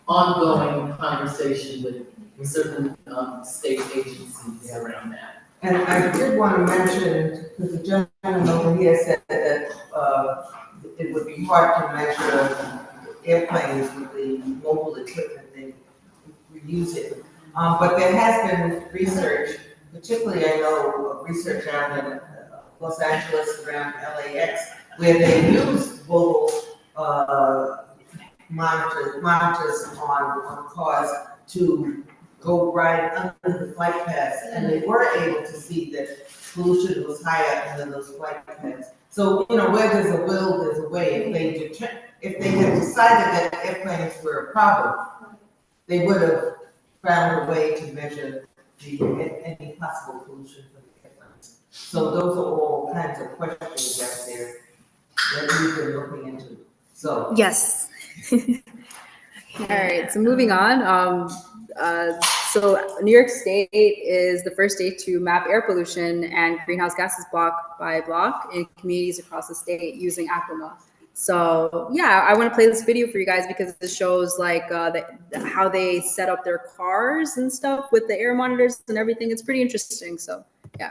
ongoing conversation with certain state agencies around that. And I did want to mention, because the gentleman over here said that it would be hard to measure airplanes with the mobile equipment they were using. But there has been research, particularly I know of research out in Los Angeles around LAX, where they use mobile monitors on cars to go right under the flight paths, and they were able to see that pollution was higher under those flight paths. So, where there's a will, there's a way. If they had decided that airplanes were a problem, they would have found a way to measure any possible pollution from the airplanes. So those are all kinds of questions out there that we've been looking into. So. Yes. All right, so moving on. So New York State is the first state to map air pollution and greenhouse gases block by block in communities across the state using Aquima. So yeah, I want to play this video for you guys because it shows like how they set up their cars and stuff with the air monitors and everything. It's pretty interesting. So yeah.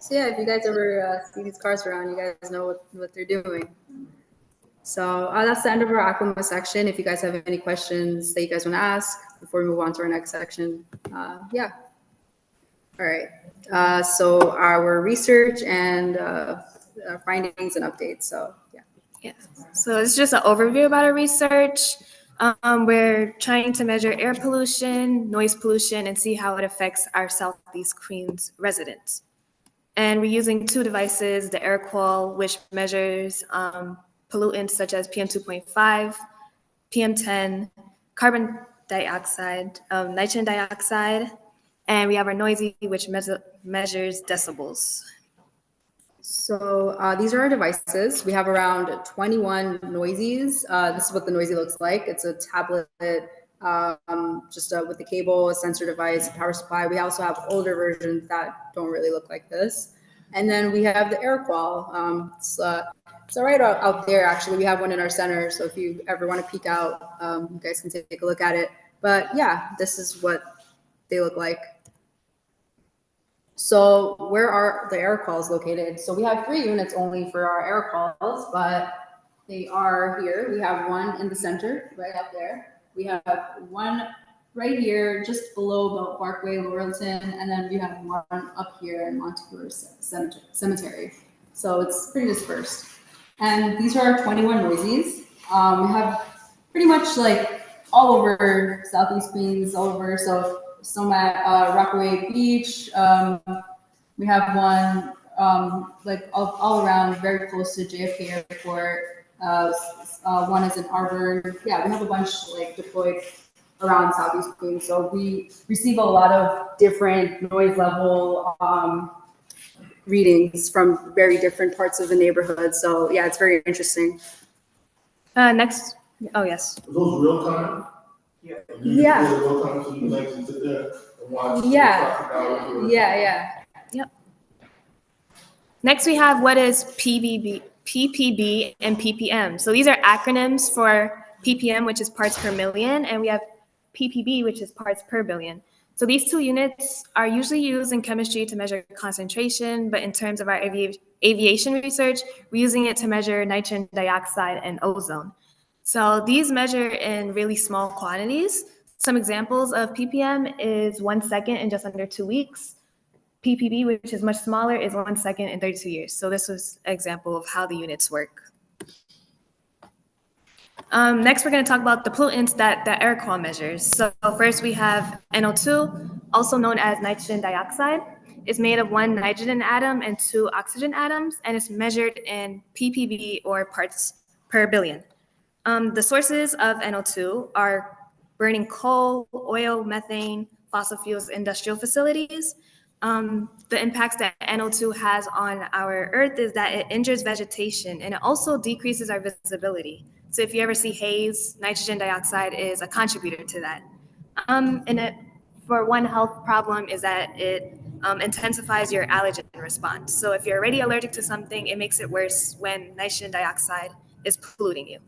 So yeah, if you guys ever see these cars around, you guys know what they're doing. So that's the end of our Aquima section. If you guys have any questions that you guys want to ask before we move on to our next section, yeah. All right. So our research and findings and updates. So yeah. Yes. So it's just an overview about our research. We're trying to measure air pollution, noise pollution, and see how it affects our Southeast Queens residents. And we're using two devices, the AirQual, which measures pollutants such as PM2.5, PM10, carbon dioxide, nitrogen dioxide, and we have our Noisy, which measures decibels. So these are our devices. We have around 21 Noisies. This is what the Noisy looks like. It's a tablet, just with a cable, a sensor device, power supply. We also have older versions that don't really look like this. And then we have the AirQual. It's right out there, actually. We have one in our center. So if you ever want to peek out, you guys can take a look at it. But yeah, this is what they look like. So where are the AirQuals located? So we have 3 units only for our AirQuals, but they are here. We have one in the center, right up there. We have one right here, just below Belt Parkway, Laurelton, and then we have one up here in Montefiore Cemetery. So it's pretty dispersed. And these are our 21 Noisies. We have pretty much like all over Southeast Queens, all over. So some at Rockaway Beach. We have one like all around, very close to JFK Airport. One is in Auburn. Yeah, we have a bunch like deployed around Southeast Queens. So we receive a lot of different noise level readings from very different parts of the neighborhood. So yeah, it's very interesting. Next. Oh, yes. Are those real time? Yeah. Yeah. Real time, so you like to sit there and watch. Yeah. Yeah. Yep. Next, we have what is PPB and ppm. So these are acronyms for ppm, which is parts per million, and we have ppb, which is parts per billion. So these 2 units are usually used in chemistry to measure concentration, but in terms of our aviation research, we're using it to measure nitrogen dioxide and ozone. So these measure in really small quantities. Some examples of ppm is 1 second in just under 2 weeks. ppb, which is much smaller, is 1 second in 32 years. So this was an example of how the units work. Next, we're going to talk about the pollutants that the AirQual measures. So first we have NO2, also known as nitrogen dioxide. It's made of 1 nitrogen atom and 2 oxygen atoms, and it's measured in ppb, or parts per billion. The sources of NO2 are burning coal, oil, methane, fossil fuels, industrial facilities. The impacts that NO2 has on our Earth is that it injures vegetation, and it also decreases our visibility. So if you ever see haze, nitrogen dioxide is a contributor to that. And for one health problem is that it intensifies your allergen response. So if you're already allergic to something, it makes it worse when nitrogen dioxide is polluting you.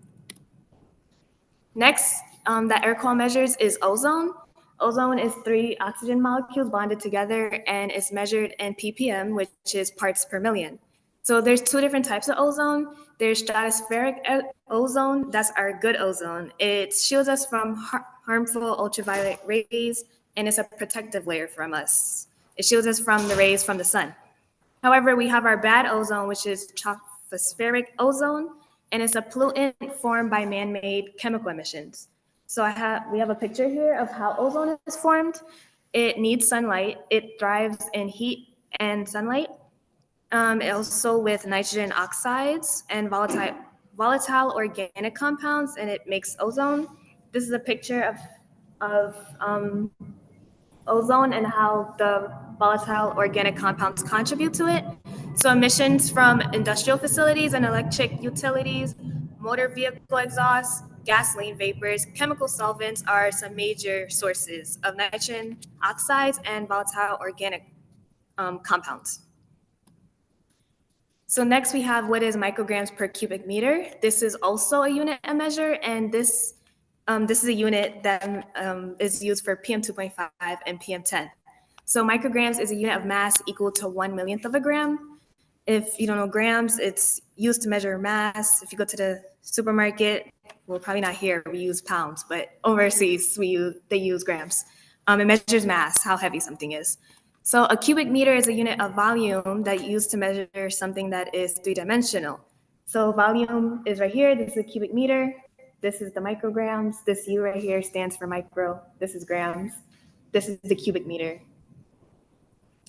Next, that air quality measures is ozone. Ozone is 3 oxygen molecules bonded together, and it's measured in ppm, which is parts per million. So there's 2 different types of ozone. There's stratospheric ozone, that's our good ozone. It shields us from harmful ultraviolet rays, and it's a protective layer from us. It shields us from the rays from the sun. However, we have our bad ozone, which is tropospheric ozone, and it's a pollutant formed by man-made chemical emissions. So we have a picture here of how ozone is formed. It needs sunlight. It thrives in heat and sunlight. Also with nitrogen oxides and volatile organic compounds, and it makes ozone. This is a picture of ozone and how the volatile organic compounds contribute to it. So emissions from industrial facilities and electric utilities, motor vehicle exhaust, gasoline vapors, chemical solvents are some major sources of nitrogen oxides and volatile organic compounds. So next we have what is micrograms per cubic meter. This is also a unit of measure, and this is a unit that is used for PM2.5 and PM10. So micrograms is a unit of mass equal to 1/1,000,000th of a gram. If you don't know grams, it's used to measure mass. If you go to the supermarket, well, probably not here, we use pounds, but overseas they use grams. It measures mass, how heavy something is. So a cubic meter is a unit of volume that you use to measure something that is 3-dimensional. So volume is right here, this is a cubic meter. This is the micrograms. This U right here stands for micro. This is grams. This is the cubic meter.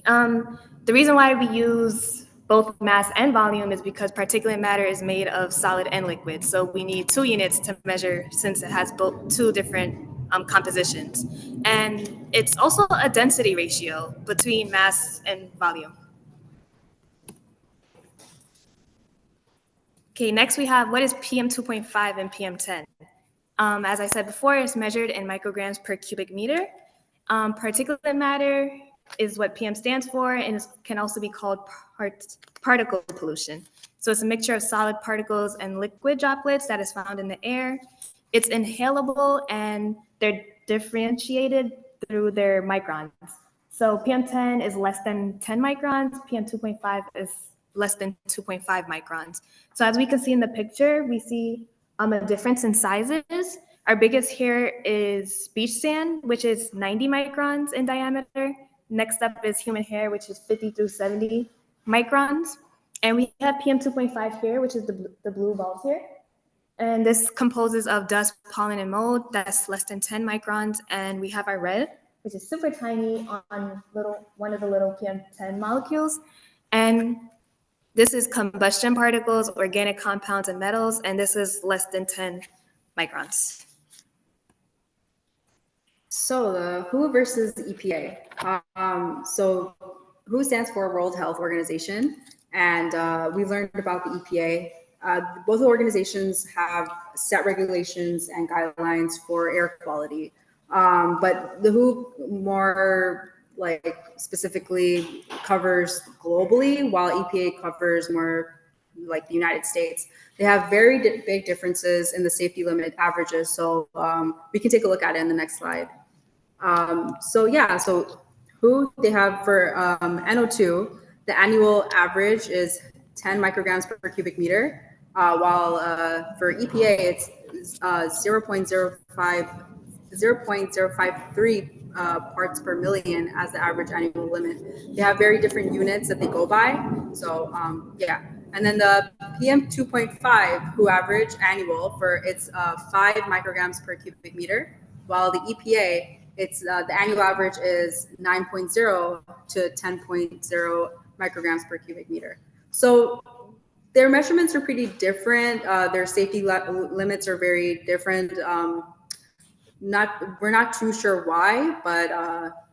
The reason why we use both mass and volume is because particulate matter is made of solid and liquid. So we need 2 units to measure since it has both 2 different compositions. And it's also a density ratio between mass and volume. Okay, next we have what is PM2.5 and PM10. As I said before, it's measured in micrograms per cubic meter. Particulate matter is what PM stands for, and it can also be called particle pollution. So it's a mixture of solid particles and liquid droplets that is found in the air. It's inhalable, and they're differentiated through their microns. So PM10 is less than 10 microns, PM2.5 is less than 2.5 microns. So as we can see in the picture, we see a difference in sizes. Our biggest here is beach sand, which is 90 microns in diameter. Next up is human hair, which is 50 through 70 microns. And we have PM2.5 here, which is the blue balls here. And this composes of dust, pollen, and mold. That's less than 10 microns. And we have our red, which is super tiny on one of the little PM10 molecules. And this is combustion particles, organic compounds, and metals. And this is less than 10 microns. So the WHO versus the EPA. So WHO stands for World Health Organization, and we learned about the EPA. Both organizations have set regulations and guidelines for air quality, but the WHO more specifically covers globally, while EPA covers more like the United States. They have very big differences in the safety limit averages. So we can take a look at it in the next slide. So WHO, they have for NO2, the annual average is 10 micrograms per cubic meter, while for EPA, it's 0.053 parts per million as the average annual limit. They have very different units that they go by. So and then the PM2.5 WHO average annual for it's 5 micrograms per cubic meter, while the EPA, it's the annual average is 9.0 to 10.0 micrograms per cubic meter. So their measurements are pretty different. Their safety limits are very different. We're not too sure why, but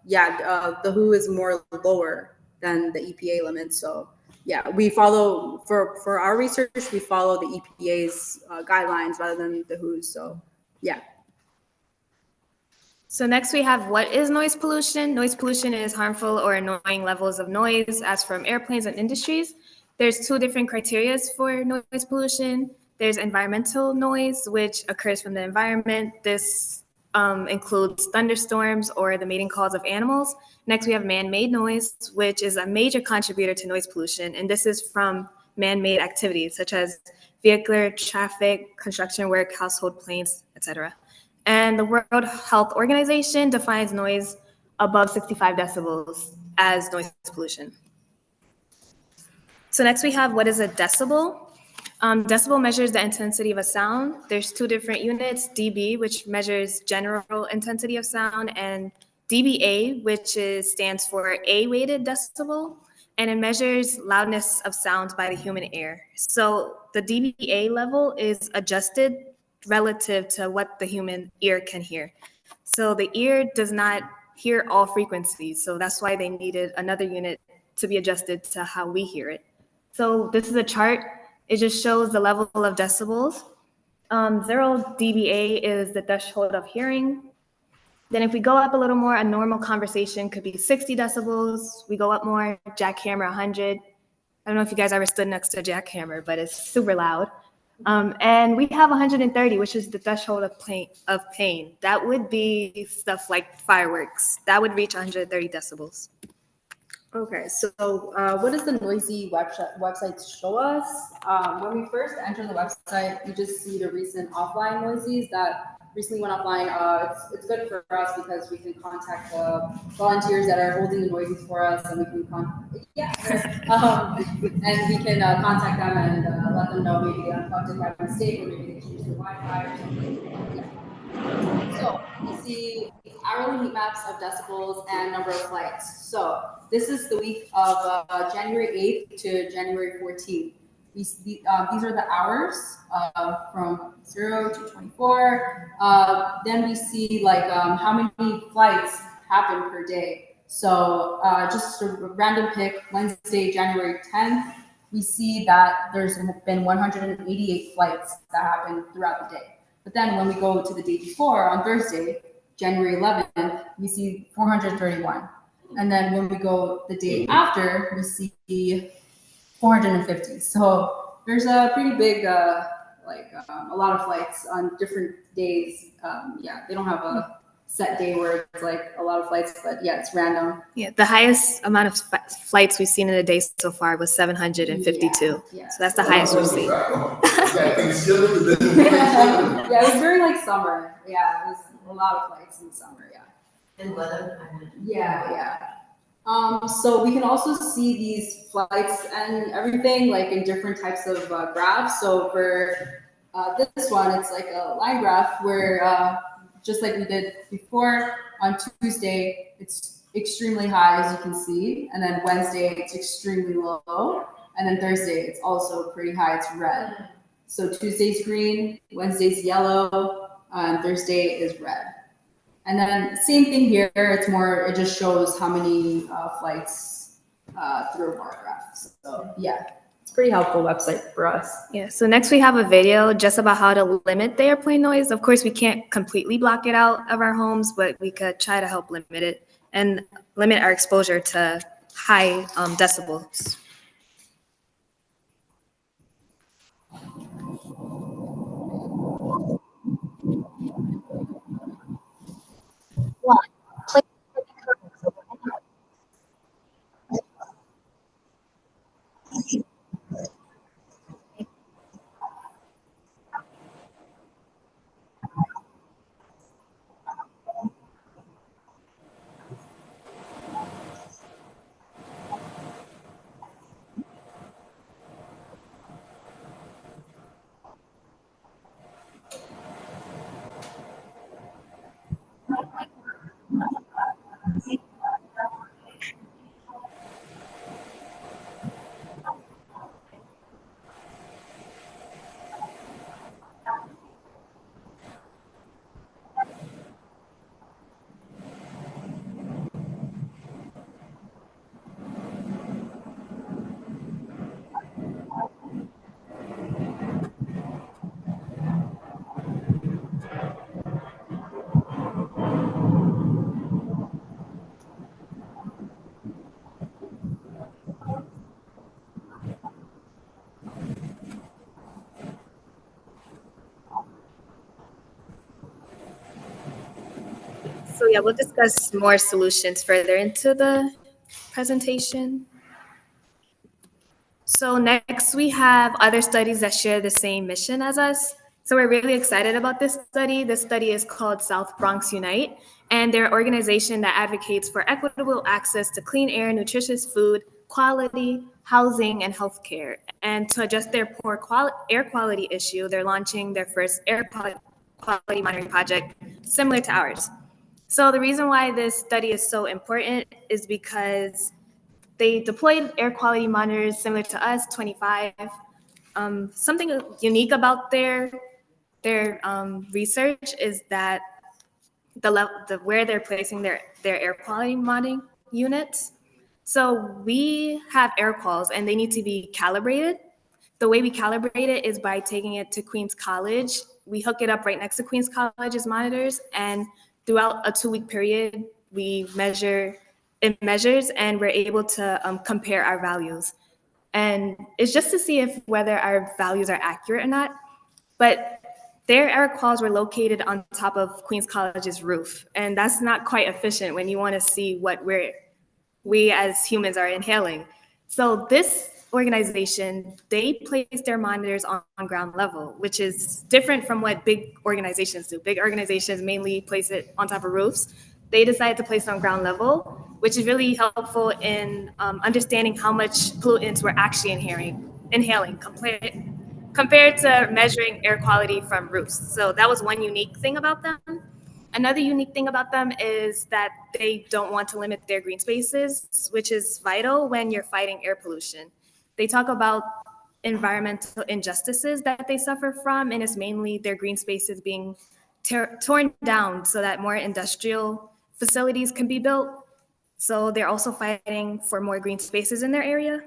the WHO is more lower than the EPA limits. So we follow for our research, we follow the EPA's guidelines rather than the WHO's. So So next we have what is noise pollution? Noise pollution is harmful or annoying levels of noise as from airplanes and industries. There's two different criteria for noise pollution. There's environmental noise, which occurs from the environment. This includes thunderstorms or the mating calls of animals. Next, we have man-made noise, which is a major contributor to noise pollution. And this is from man-made activities such as vehicular traffic, construction work, household planes, etc. And the World Health Organization defines noise above 65 decibels as noise pollution. So next we have what is a decibel. Decibel measures the intensity of a sound. There's two different units, dB, which measures general intensity of sound, and dBA, which stands for A-weighted decibel, and it measures loudness of sounds by the human ear. So the dBA level is adjusted relative to what the human ear can hear. So the ear does not hear all frequencies, so that's why they needed another unit to be adjusted to how we hear it. So this is a chart. It just shows the level of decibels. 0 dBA is the threshold of hearing. Then if we go up a little more, a normal conversation could be 60 decibels. We go up more, jackhammer 100. I don't know if you guys ever stood next to a jackhammer, but it's super loud. And we have 130, which is the threshold of pain. That would be stuff like fireworks. That would reach 130 decibels. Okay, so what does the noisy websites show us? When we first enter the website, we just see the recent offline noisies that recently went offline. It's good for us because we can contact the volunteers that are holding the noises for us, and we can and we can contact them and let them know maybe they unplugged it by mistake, or maybe they changed the Wi-Fi or something. Yeah. So we see hourly heat maps of decibels and number of flights. So this is the week of January 8th to January 14th. These are the hours from 0 to 24. Then we see like how many flights happen per day. So just a random pick, Wednesday, January 10th, we see that there's been 188 flights that happen throughout the day. But then when we go to the day before, on Thursday, January 11th, we see 431. And then when we go the day after, we see 450. So there's a pretty big, a lot of flights on different days. They don't have a set day where it's like a lot of flights, but yeah, it's random. Yeah, the highest amount of flights we've seen in a day so far was 752. Yeah. So that's the highest we've seen. Yeah, it was during like summer. Yeah, it was a lot of flights in summer. Yeah. And weather. Yeah. So we can also see these flights and everything like in different types of graphs. So for this one, it's like a line graph where just like we did before, on Tuesday, it's extremely high, as you can see. And then Wednesday, it's extremely low. And then Thursday, it's also pretty high, it's red. So Tuesday's green, Wednesday's yellow, and Thursday is red. And then same thing here, it just shows how many flights through a bar graph. So yeah, it's a pretty helpful website for us. Yeah, so next we have a video just about how to limit the airplane noise. Of course, we can't completely block it out of our homes, but we could try to help limit it and limit our exposure to high decibels. yeah, we'll discuss more solutions further into the presentation. So next we have other studies that share the same mission as us. So we're really excited about this study. This study is called South Bronx Unite, and they're an organization that advocates for equitable access to clean air, nutritious food, quality, housing, and healthcare. And to address their poor air quality issue, they're launching their first air quality monitoring project similar to ours. So the reason why this study is so important is because they deployed air quality monitors similar to us, 25. Something unique about their research is that where they're placing their air quality monitoring units. So we have air quals and they need to be calibrated. The way we calibrate it is by taking it to Queens College. We hook it up right next to Queens College's monitors, and throughout a 2-week period, it measures, and we're able to compare our values. And it's just to see whether our values are accurate or not. But their air quals were located on top of Queens College's roof, and that's not quite efficient when you want to see what we as humans are inhaling. So this organization, they place their monitors on ground level, which is different from what big organizations do. Big organizations mainly place it on top of roofs. They decided to place it on ground level, which is really helpful in understanding how much pollutants we're actually inhaling compared to measuring air quality from roofs. So that was one unique thing about them. Another unique thing about them is that they don't want to limit their green spaces, which is vital when you're fighting air pollution. They talk about environmental injustices that they suffer from, and it's mainly their green spaces being torn down so that more industrial facilities can be built. So they're also fighting for more green spaces in their area.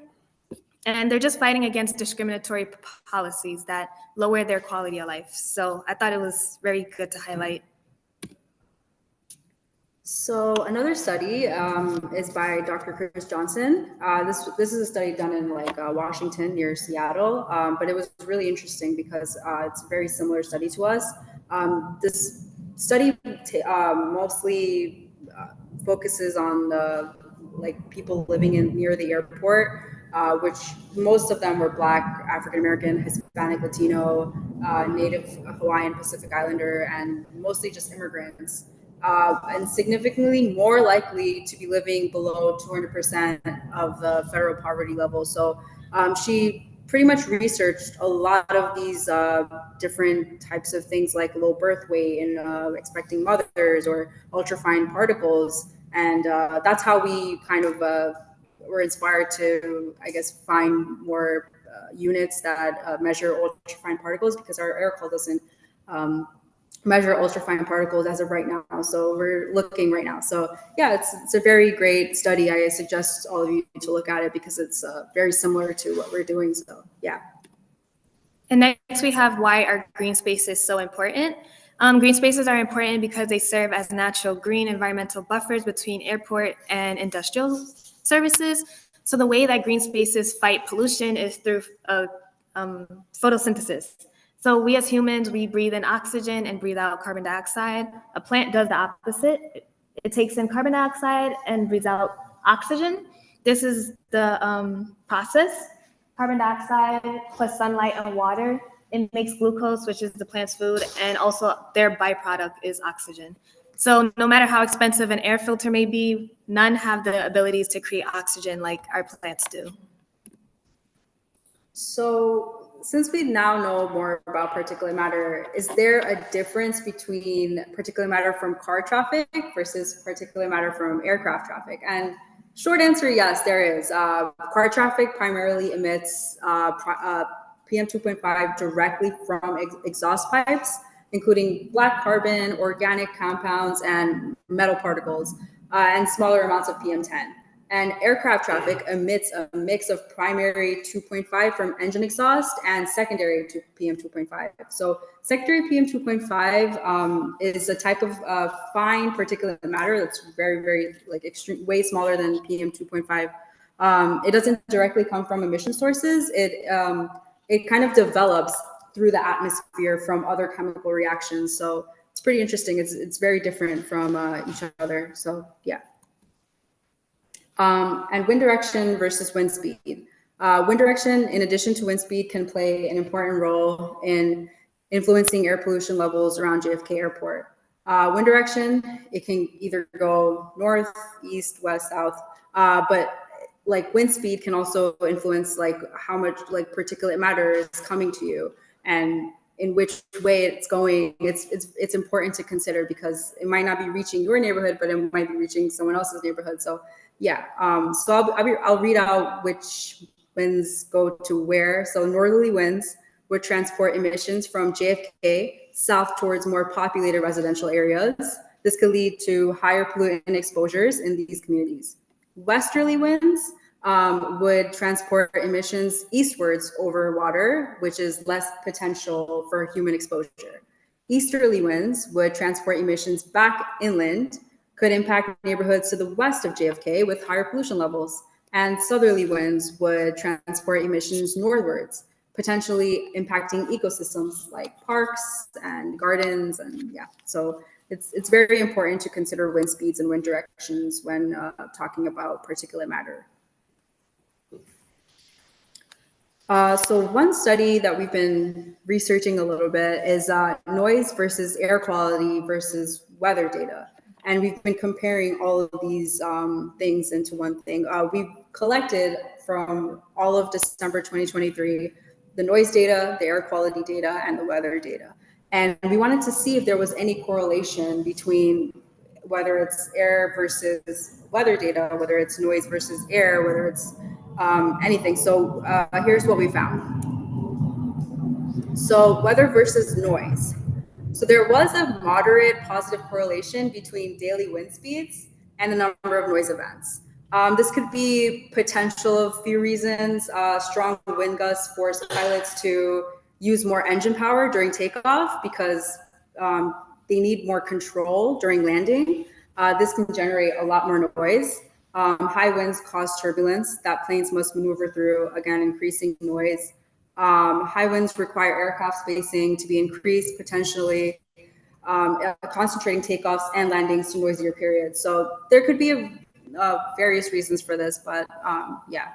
And they're just fighting against discriminatory policies that lower their quality of life. So I thought it was very good to highlight. So another study is by Dr. Chris Johnson. This is a study done in Washington near Seattle, but it was really interesting because it's a very similar study to us. This study mostly focuses on people living near the airport, which most of them were Black, African American, Hispanic, Latino, Native Hawaiian, Pacific Islander, and mostly just immigrants. And significantly more likely to be living below 200% of the federal poverty level. So she pretty much researched a lot of these different types of things like low birth weight and expecting mothers or ultrafine particles. And that's how we kind of were inspired to, I guess, find more units that measure ultrafine particles, because our air qual doesn't measure ultrafine particles as of right now. So we're looking right now. So yeah, it's a very great study. I suggest all of you to look at it because it's very similar to what we're doing. So yeah. And next we have why our green space is so important. Green spaces are important because they serve as natural green environmental buffers between airport and industrial services. So the way that green spaces fight pollution is through photosynthesis. So we as humans, we breathe in oxygen and breathe out carbon dioxide. A plant does the opposite. It takes in carbon dioxide and breathes out oxygen. This is the process. Carbon dioxide plus sunlight and water, it makes glucose, which is the plant's food, and also their byproduct is oxygen. So no matter how expensive an air filter may be, none have the abilities to create oxygen like our plants do. So since we now know more about particulate matter, is there a difference between particulate matter from car traffic versus particulate matter from aircraft traffic? And short answer, yes, there is. Car traffic primarily emits PM 2.5 directly from exhaust pipes, including black carbon, organic compounds, and metal particles, and smaller amounts of PM 10. And aircraft traffic emits a mix of primary 2.5 from engine exhaust and secondary to PM 2.5. So secondary PM 2.5 is a type of fine particulate matter that's very, very extreme, way smaller than PM 2.5. It doesn't directly come from emission sources. It kind of develops through the atmosphere from other chemical reactions. So it's pretty interesting. It's very different from each other. So yeah. And wind direction versus wind speed. Wind direction, in addition to wind speed, can play an important role in influencing air pollution levels around JFK Airport. Wind direction, it can either go north, east, west, south, but like wind speed can also influence like how much like particulate matter is coming to you and in which way it's going. It's important to consider because it might not be reaching your neighborhood, but it might be reaching someone else's neighborhood. So yeah, so I'll read out which winds go to where. So northerly winds would transport emissions from JFK south towards more populated residential areas. This could lead to higher pollutant exposures in these communities. Westerly winds would transport emissions eastwards over water, which is less potential for human exposure. Easterly winds would transport emissions back inland, could impact neighborhoods to the west of JFK with higher pollution levels. And southerly winds would transport emissions northwards, potentially impacting ecosystems like parks and gardens. And yeah, so it's very important to consider wind speeds and wind directions when talking about particulate matter. So one study that we've been researching a little bit is noise versus air quality versus weather data. And we've been comparing all of these things into one thing. We've collected from all of December 2023, the noise data, the air quality data, and the weather data. And we wanted to see if there was any correlation between whether it's air versus weather data, whether it's noise versus air, whether it's anything. So here's what we found. So weather versus noise. So there was a moderate positive correlation between daily wind speeds and the number of noise events. This could be potential of a few reasons. Strong wind gusts force pilots to use more engine power during takeoff because they need more control during landing. This can generate a lot more noise. High winds cause turbulence that planes must maneuver through, again, increasing noise. High winds require aircraft spacing to be increased, potentially concentrating takeoffs and landings to noisier periods. So there could be various reasons for this, but yeah.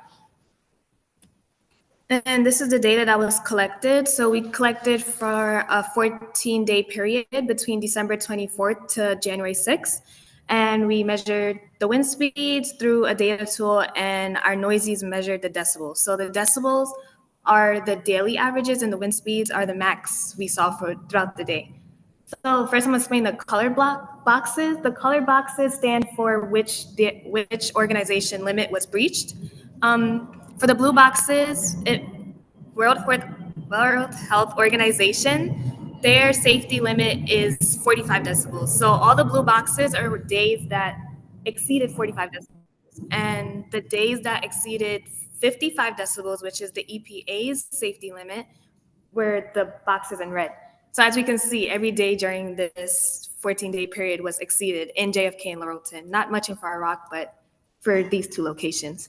And this is the data that was collected. So we collected for a 14-day period between December 24th to January 6th. And we measured the wind speeds through a data tool, and our noisies measured the decibels. So the decibels are the daily averages, and the wind speeds are the max we saw throughout the day. So first, I'm going to explain the color boxes. The color boxes stand for which organization limit was breached. For the blue boxes, World Health Organization, their safety limit is 45 decibels. So all the blue boxes are days that exceeded 45 decibels. And the days that exceeded 55 decibels, which is the EPA's safety limit, were the boxes in red. So as we can see, every day during this 14-day period was exceeded in JFK and Laurelton. Not much in Far Rock, but for these two locations.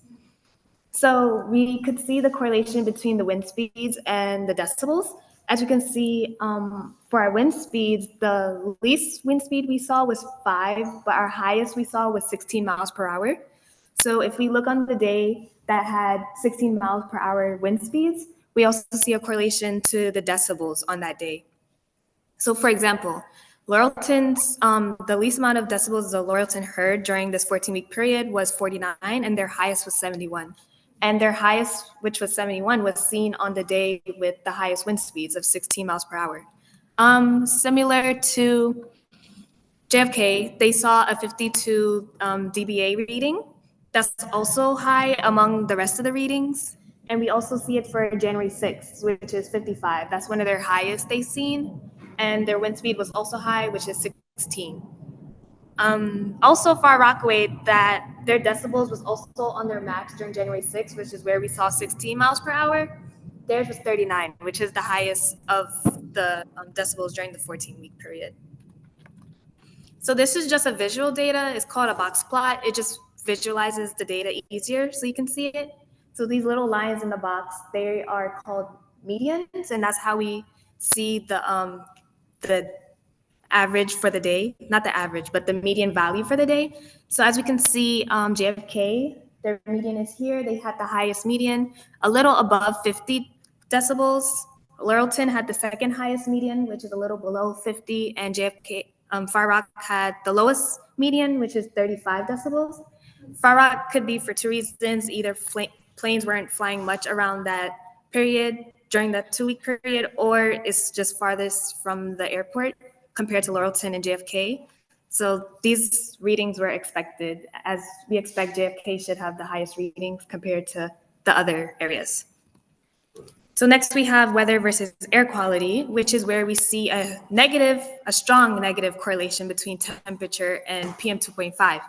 So we could see the correlation between the wind speeds and the decibels. As you can see, for our wind speeds, the least wind speed we saw was 5, but our highest we saw was 16 miles per hour. So if we look on the day that had 16 miles per hour wind speeds, we also see a correlation to the decibels on that day. So for example, Laurelton's, the least amount of decibels the Laurelton heard during this 14-week period was 49, and their highest was 71. And their highest, which was 71, was seen on the day with the highest wind speeds of 16 miles per hour. Similar to JFK, they saw a 52 dBA reading. That's also high among the rest of the readings. And we also see it for January 6th, which is 55. That's one of their highest they've seen. And their wind speed was also high, which is 16. Also Far Rockaway, that their decibels was also on their max during January 6th, which is where we saw 16 miles per hour. Theirs was 39, which is the highest of the decibels during the 14-week period. So this is just a visual data. It's called a box plot. It just visualizes the data easier so you can see it. So these little lines in the box, they are called medians, and that's how we see the average for the day, not the average, but the median value for the day. So as we can see, JFK, their median is here. They had the highest median, a little above 50 decibels. Laurelton had the second highest median, which is a little below 50, and JFK, Far Rock had the lowest median, which is 35 decibels. Far Rock could be for two reasons: either planes weren't flying much around that period during that 2-week period, or it's just farthest from the airport compared to Laurelton and JFK. So these readings were expected, as we expect JFK should have the highest readings compared to the other areas. So next we have weather versus air quality, which is where we see a strong negative correlation between temperature and PM 2.5.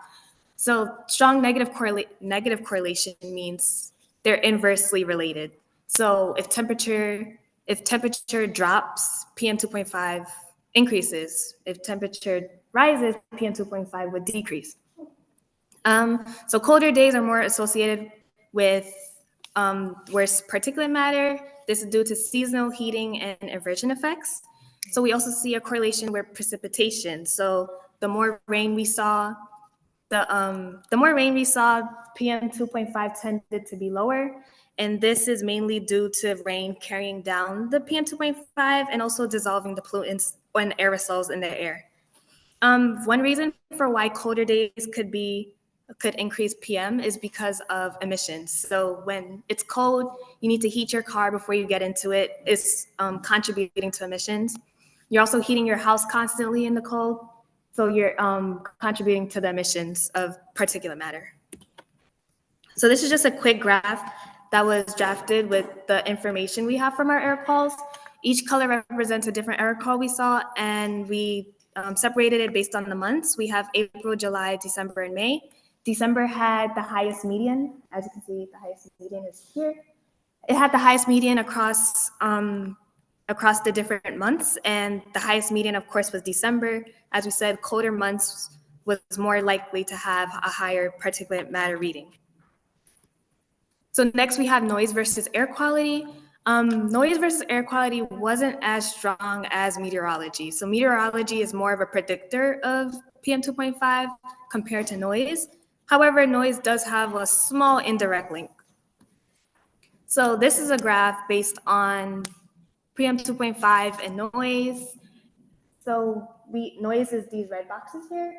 So strong negative correlation means they're inversely related. So if temperature drops, PM 2.5 increases. If temperature rises, PM 2.5 would decrease. So colder days are more associated with worse particulate matter. This is due to seasonal heating and inversion effects. So we also see a correlation with precipitation. So the more rain we saw, PM 2.5 tended to be lower. And this is mainly due to rain carrying down the PM 2.5 and also dissolving the pollutants and aerosols in the air. One reason for why colder days could increase PM is because of emissions. So when it's cold, you need to heat your car before you get into it. It's contributing to emissions. You're also heating your house constantly in the cold. So you're contributing to the emissions of particulate matter. So this is just a quick graph that was drafted with the information we have from our air calls. Each color represents a different air call we saw, and we separated it based on the months. We have April, July, December, and May. December had the highest median. As you can see, the highest median is here. It had the highest median across the different months, and the highest median, of course, was December. As we said, colder months was more likely to have a higher particulate matter reading. So next we have noise versus air quality. Noise versus air quality wasn't as strong as meteorology. So meteorology is more of a predictor of PM 2.5 compared to noise. However, noise does have a small indirect link. So this is a graph based on PM 2.5 and noise. So noise is these red boxes here.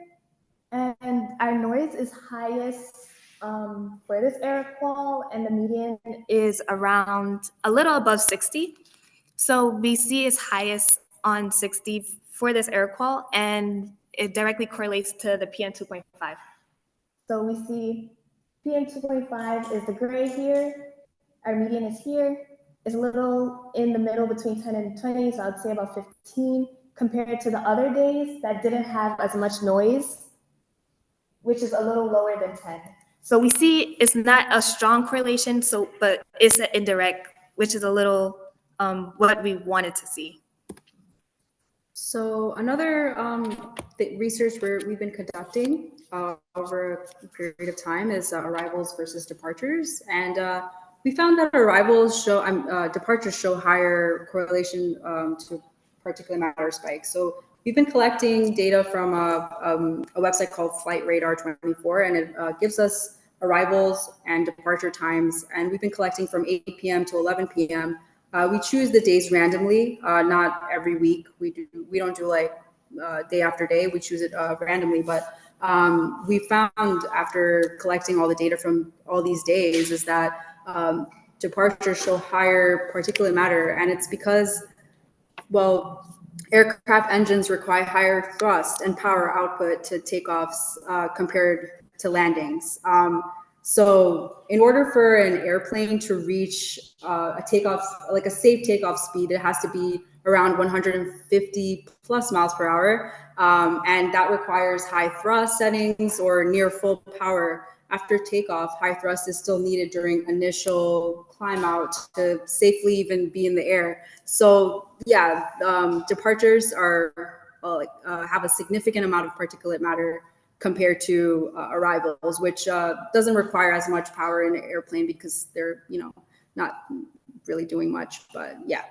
And our noise is highest for this air qual, and the median is around a little above 60. So we see it's highest on 60 for this air qual, and it directly correlates to the PM 2.5. So we see PM 2.5 is the gray here. Our median is here. It's a little in the middle between 10 and 20, so I'd say about 15 compared to the other days that didn't have as much noise, which is a little lower than 10. So we see it's not a strong correlation, but it's an indirect, which is a little what we wanted to see. So another research we've been conducting over a period of time is arrivals versus departures, and we found that departures show higher correlation to particulate matter spikes. So we've been collecting data from a website called Flight Radar 24, and it gives us arrivals and departure times. And we've been collecting from 8 p.m. to 11 p.m. We choose the days randomly, not every week. We don't do like day after day. We choose it randomly. But we found after collecting all the data from all these days is that departures show higher particulate matter, and it's because, well, aircraft engines require higher thrust and power output to takeoffs compared to landings. So in order for an airplane to reach a safe takeoff speed, it has to be around 150 plus miles per hour. And that requires high thrust settings or near full power. After takeoff, high thrust is still needed during initial climb out to safely even be in the air. So yeah, departures have a significant amount of particulate matter compared to arrivals, which doesn't require as much power in an airplane because they're, not really doing much, but yeah.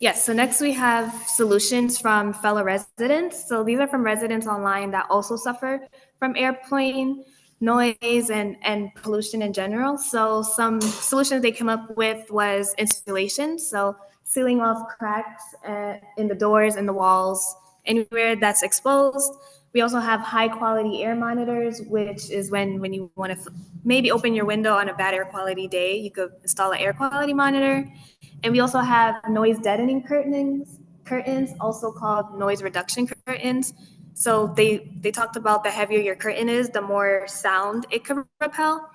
Yes, so next we have solutions from fellow residents. So these are from residents online that also suffer from airplane noise and pollution in general. So some solutions they came up with was insulation, so sealing off cracks in the doors and the walls, anywhere that's exposed. We also have high quality air monitors, which is when you want to maybe open your window on a bad air quality day, you could install an air quality monitor. And we also have noise deadening curtains, also called noise reduction curtains. So they talked about the heavier your curtain is, the more sound it could repel.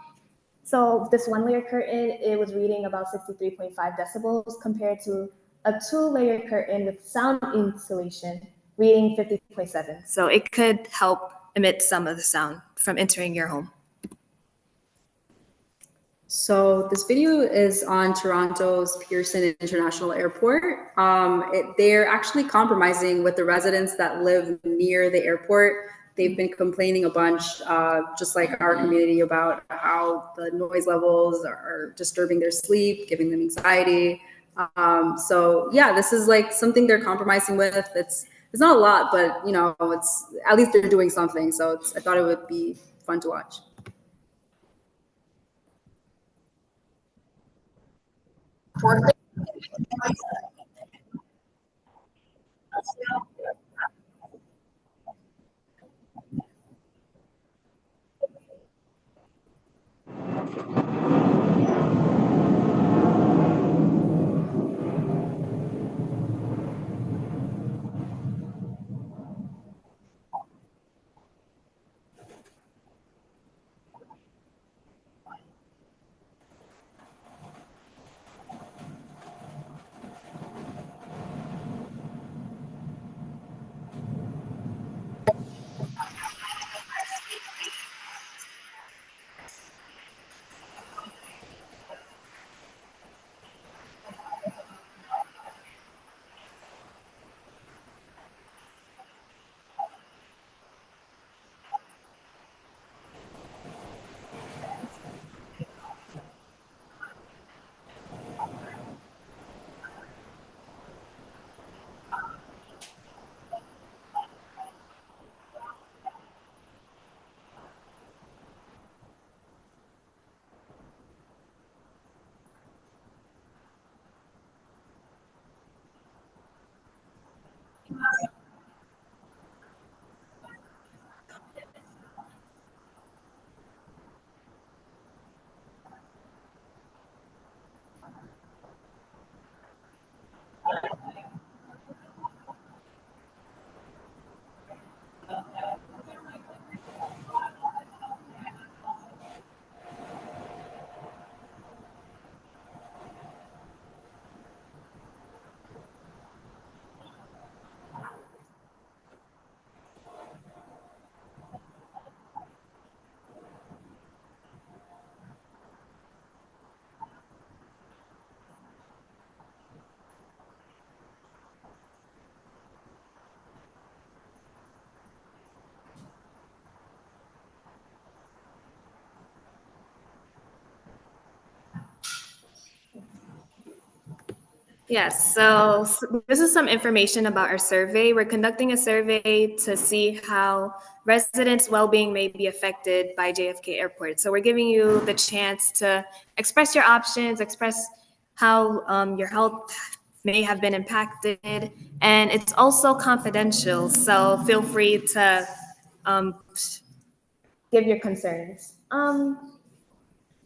So this one layer curtain, it was reading about 63.5 decibels compared to a 2-layer curtain with sound insulation reading 50.7. So it could help emit some of the sound from entering your home. So this video is on Toronto's Pearson International Airport. They're actually compromising with the residents that live near the airport. They've been complaining a bunch, just like our community, about how the noise levels are disturbing their sleep, giving them anxiety. So yeah, this is like something they're compromising with. It's not a lot, but you know, it's at least they're doing something. So I thought it would be fun to watch. Yes, so this is some information about our survey. We're conducting a survey to see how residents' well-being may be affected by JFK Airport. So we're giving you the chance to express your options, express how your health may have been impacted, and it's also confidential. So feel free to give your concerns.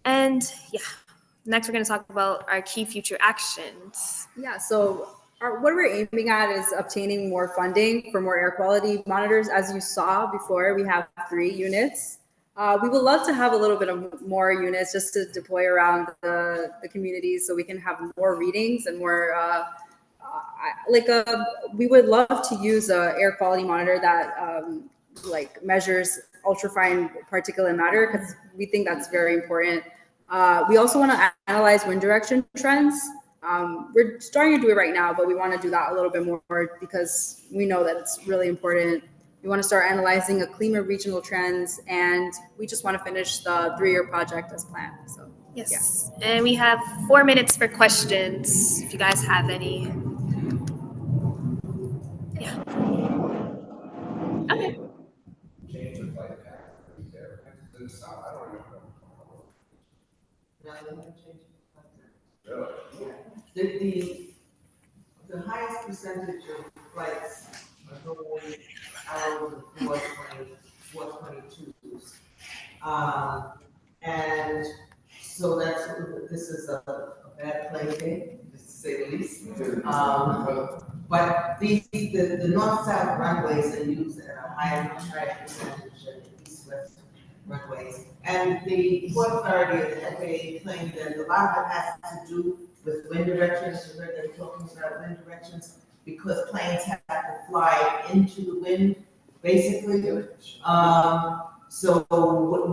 And yeah. Next, we're going to talk about our key future actions. Yeah, so what we're aiming at is obtaining more funding for more air quality monitors. As you saw before, we have 3 units. We would love to have a little bit of more units just to deploy around the communities so we can have more readings and more, we would love to use an air quality monitor that like measures ultrafine particulate matter, because we think that's very important. We also want to analyze wind direction trends. We're starting to do it right now, but we want to do that a little bit more because we know that it's really important. We want to start analyzing ACLIMA regional trends, and we just want to finish the 3-year project as planned. So yes, yeah. And we have 4 minutes for questions if you guys have any. just, I don't remember. No, they haven't changed. Really? The highest percentage of flights are going out of the 422s. And so this is a bad play day, just to say the least. But the north-south runways are used at a higher percentage than the east-west runways. And the Port Authority of the FAA claimed that a lot of it has to do with wind directions. You heard them talking about wind directions, because planes have to fly into the wind, basically. So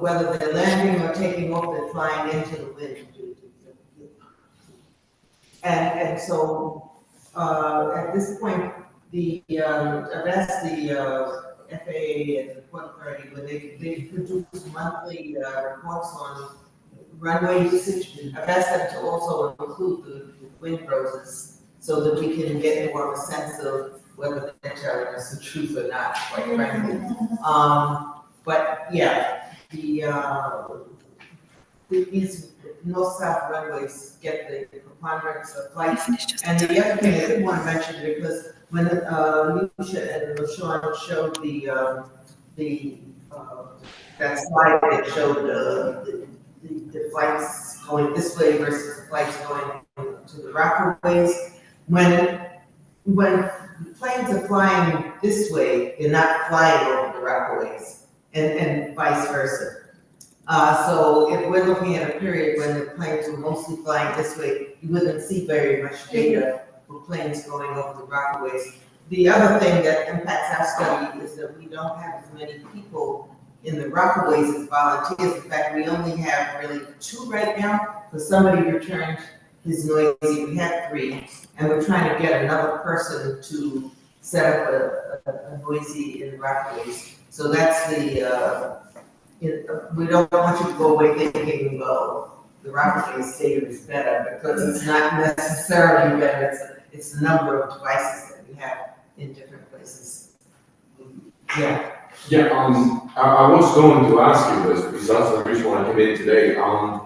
whether they're landing or taking off, they're flying into the wind. And so at this point, I've asked the FAA and the Port Authority, when they produce monthly reports on runway usage. I've asked them to also include the wind roses so that we can get more of a sense of whether they're telling us the truth or not, quite frankly. But yeah, these north-south runways get the preponderance of flights. And the other thing I did want to mention, because when Lucia and LaShawn showed that slide that showed the flights going this way versus the flights going to the Rockaways, when planes are flying this way, they're not flying over the Rockaways, and vice versa. So if we're looking at a period when the planes were mostly flying this way, you wouldn't see very much data for planes going over the Rockaways. The other thing that impacts our study is that we don't have as many people in the Rockaways as volunteers. In fact, we only have really 2 right now, because somebody returned his noisy. We had 3, and we're trying to get another person to set up a noisy in the Rockaways. So that's we don't want you to go away thinking, well, the Rockaways data is better, because it's not necessarily better. It's the number of devices that we have in different places. Yeah. Yeah, I was going to ask you this, because that's the reason why I came in today. I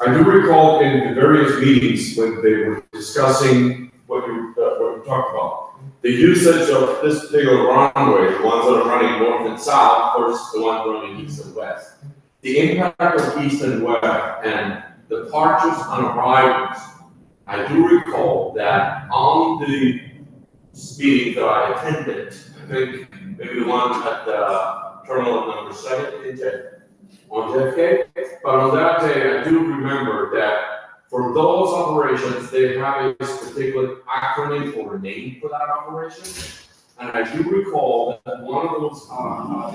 do recall in the various meetings when they were discussing what you talked about, the usage of this particular runway, the ones that are running north and south versus the ones running east and west. The impact of east and west and the departures and arrivals. I do recall that on the meeting that I attended, I think maybe the one at the terminal number 7 on JFK, but on that day, I do remember that for those operations, they have a particular acronym or name for that operation. And I do recall that one of those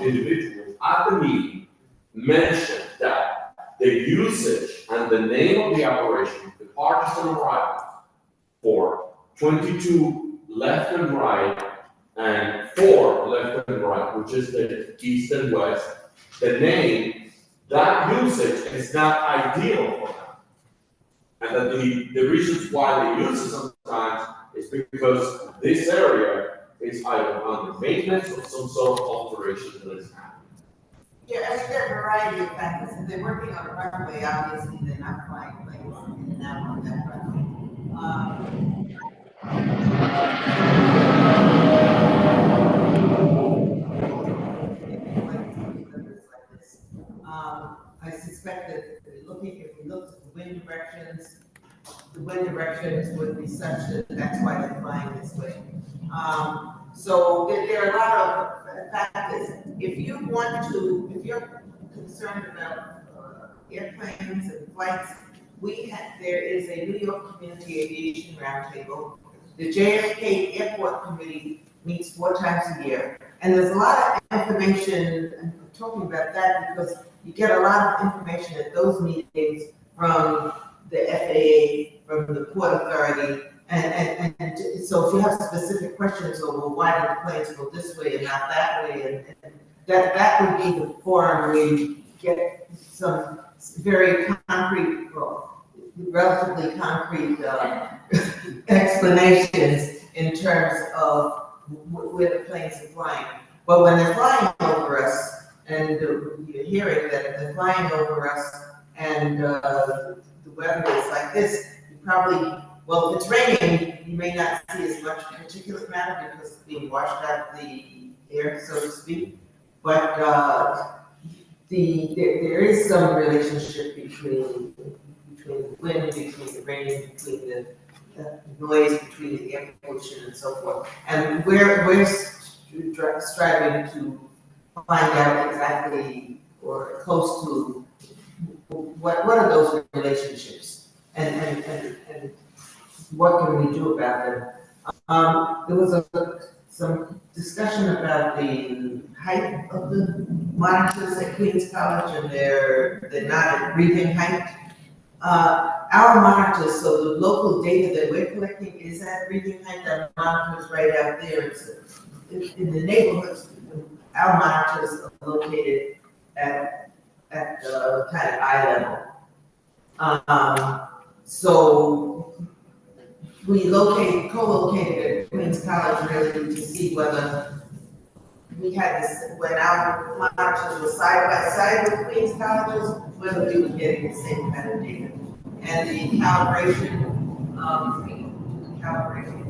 individuals at the meeting mentioned that the usage and the name of the operation, departures and arrivals, for 22 left and right and 4 left and right, which is the east and west, the name, that usage is not ideal for them. And that the reasons why they use it sometimes is because this area is either under maintenance or some sort of alteration that is happening. Yeah, I mean, there are a variety of factors. If they're working on a runway, obviously they're not flying planes in and out on that runway. I suspect that if we look at the wind directions would be such that that's why they're flying this way. So there are a lot of factors. If you're concerned about airplanes and flights, there is a New York Community Aviation Roundtable. The JFK Airport Committee meets 4 times a year, and there's a lot of information. I'm talking about that because you get a lot of information at those meetings from the FAA, from the Port Authority, and so if you have specific questions, well, why did the planes go this way and not that way, and that would be the forum where you get some very concrete, relatively concrete explanations in terms of where the planes are flying. But when they're flying over us, and you hearing that if they're flying over us and, the weather is like this, you probably, well, if it's raining, you may not see as much particulate matter because it's being washed out of the air, so to speak. But, there is some relationship between the wind, between the rain, between the noise, between the air pollution and so forth. And we're striving to find out exactly or close to what are those relationships and what can we do about them. There was some discussion about the height of the monitors at Queens College, and they're not at breathing height. Our monitors, so the local data that we're collecting is at breathing height. Our monitors right out there. It's in the neighborhoods. Our monitors are located at kind of eye level. So we co-located at Queens College really to see whether we had this, when our monitors were side by side with Queens Colleges, whether we were getting the same kind of data. And the calibration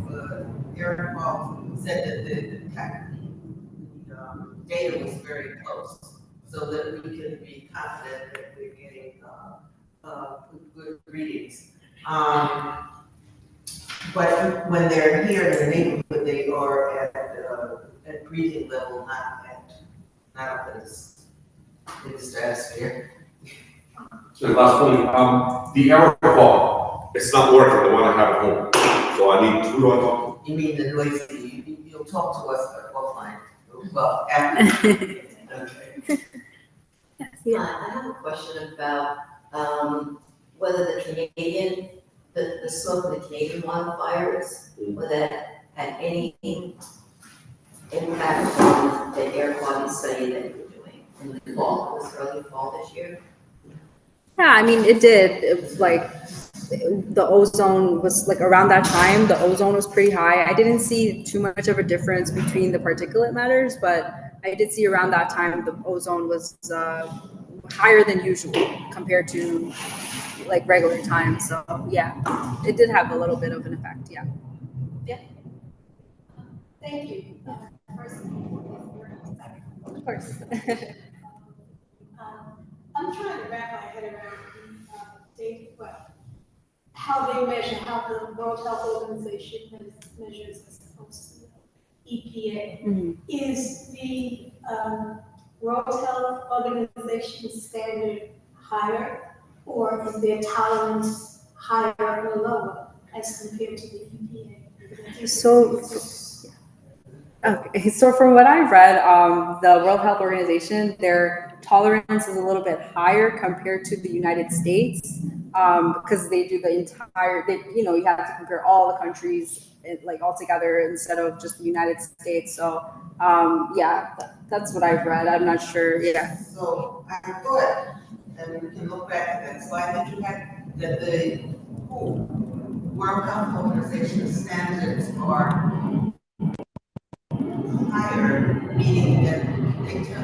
for air quality said that the data was very close, so that we can be confident that we're getting good readings. But when they're here in the neighborhood, they are at breathing level, not up in the stratosphere. So the last one, the air quality, it's not working, the one I have at home. So I need, who do I talk You mean the noisy, you'll talk to us, but offline, well, after. Okay. I have a question about, whether the smoke of the Canadian wildfires, whether that had any impact on the air quality study that you were doing in the fall, this early fall this year? Yeah, I mean, it did. It was like the ozone was like around that time, the ozone was pretty high. I didn't see too much of a difference between the particulate matters, but I did see around that time the ozone was higher than usual compared to like regular times. So yeah, it did have a little bit of an effect. Yeah. Thank you. First, Of course. I'm trying to wrap my head around how they measure, how the World Health Organization measures as opposed to EPA. Mm-hmm. Is the World Health Organization standard higher, or is their tolerance higher or lower as compared to the EPA? So from what I've read, the World Health Organization, their tolerance is a little bit higher compared to the United States, because they do the entire, you have to compare all the countries like all together instead of just the United States. So that's what I've read. I'm not sure. Yeah. So I thought, and we can look back at that slide that you had, that the World Health Organization standards are higher, meaning that they tell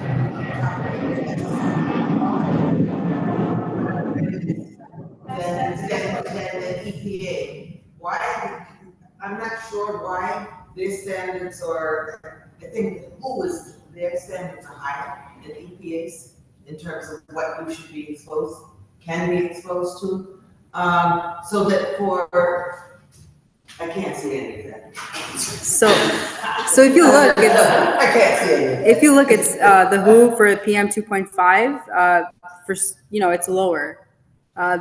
than the EPA. Why? I'm not sure why their standards are, I think their standards are higher than EPA's in terms of what you should be can be exposed to. So that I can't see any of that. So if you look, I can't see any of that. If you look, it's the WHO for PM 2.5. It's lower.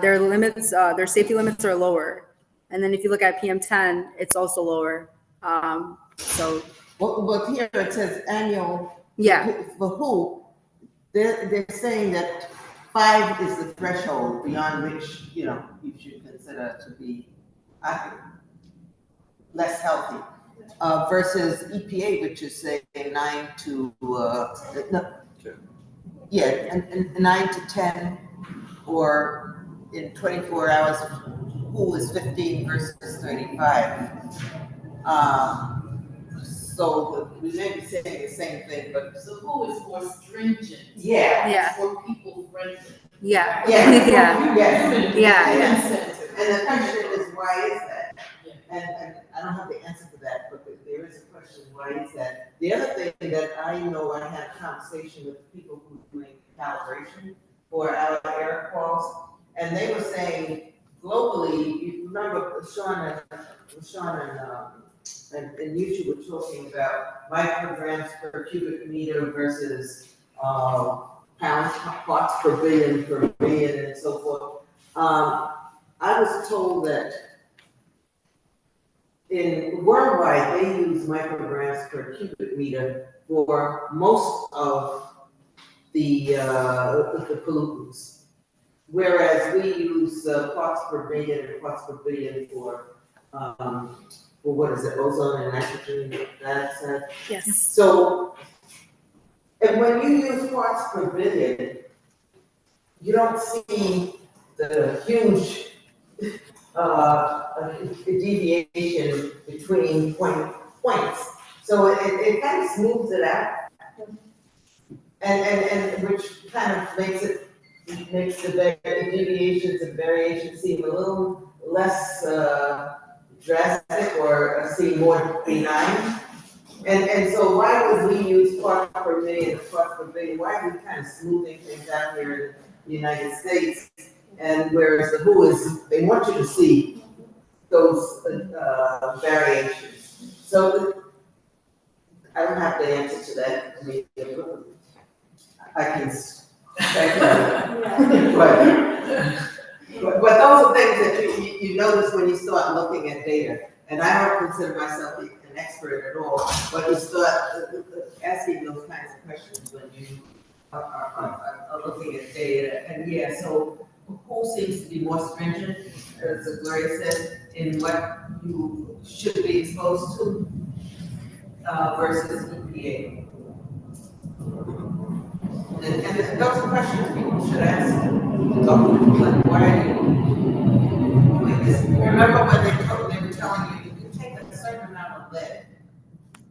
Their limits, their safety limits are lower. And then if you look at PM 10, it's also lower. Well, here it says annual. Yeah. For WHO, they're saying that 5 is the threshold beyond which you should consider to be less healthy, versus EPA, which is say 9 to 9 to 10, or in 24 hours, WHO is 15 versus 35. So we may be saying the same thing, but So who is more stringent? yeah. Yeah. Or people friendly? Yeah. Yeah. Yeah. Yes. Yeah. And the question is, why is that? Yeah. And I don't have the answer for that, but there is a question, why is that? The other thing that I know, I had a conversation with people who are doing calibration for our air quality, and they were saying globally, you remember Sean and you two were talking about micrograms per cubic meter versus, pounds, parts per billion and so forth. I was told that in worldwide, they use micrograms per cubic meter for most of the pollutants. Whereas we use parts per billion and parts per billion for what is it, ozone and nitrogen dioxide. Yes. So, and when you use parts per billion, you don't see the huge deviation between points. So it kind of smooths it out. And which kind of makes the deviations and variations seem a little less drastic or seem more benign. And so why would we use parts per million, parts per billion? Why are we kind of smoothing things out here in the United States? And whereas the WHO is, they want you to see those variations. So I don't have the answer to that. I mean, I can speculate. But those are things that you notice when you start looking at data. And I don't consider myself an expert at all, but you start asking those kinds of questions when you are looking at data. And yeah, so who seems to be more stringent, as Gloria said, in what you should be exposed to versus EPA? And those are questions people should ask. Like, why are you doing this? Remember when they were telling you you can take a certain amount of lead.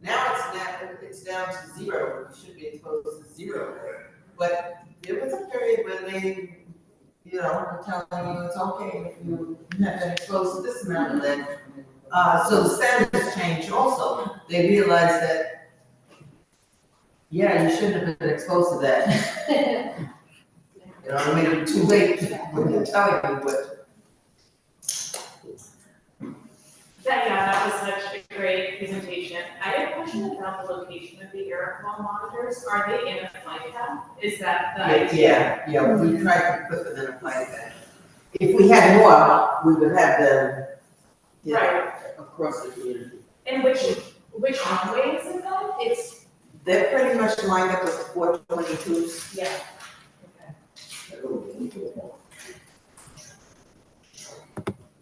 Now it's down to zero. You should be exposed to zero. But there was a period when they, were telling you it's okay if you have been exposed to this amount of lead. So the standards changed also. They realized that, yeah, you shouldn't have been exposed to that. I mean, too late when they're telling you, but. That was such a great presentation. I have a question about the location of the air quality monitors. Are they in a flight path? Is that the? Yeah, we tried to put them in a flight path. If we had more, we would have them, Right. across the community. And which runway is it on? They're pretty much lined up with 422s. Yeah.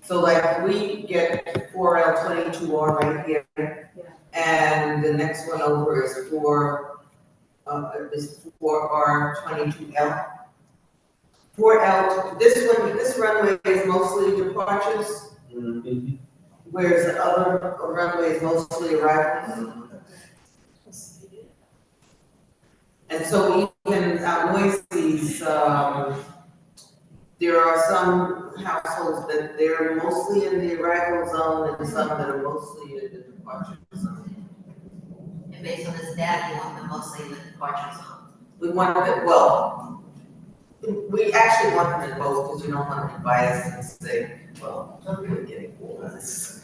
So like we get 4L22R right here, and the next one over is 4R22L. 4L, this runway is mostly departures, whereas the other runway is mostly arrivals. And so even out Noisys, there are some households that they're mostly in the arrival zone and some that are mostly in the departure zone. And based on this data, you want them mostly in the departure zone. We want them, well, we actually want them in both because we don't want to be biased and say, well, we're getting all this.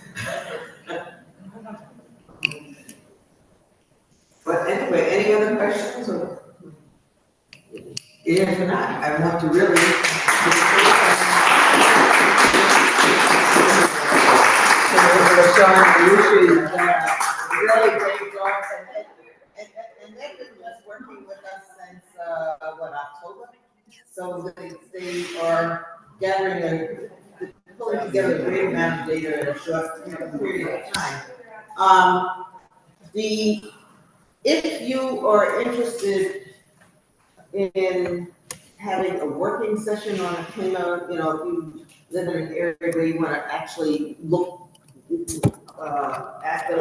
But anyway, any other questions or? If not, I want to really. Really great job, and they've been just working with us since October. So they are pulling together a great amount of data in a short period of time. If you are interested in having a working session on a cleanup, if you live in an area where you want to actually look at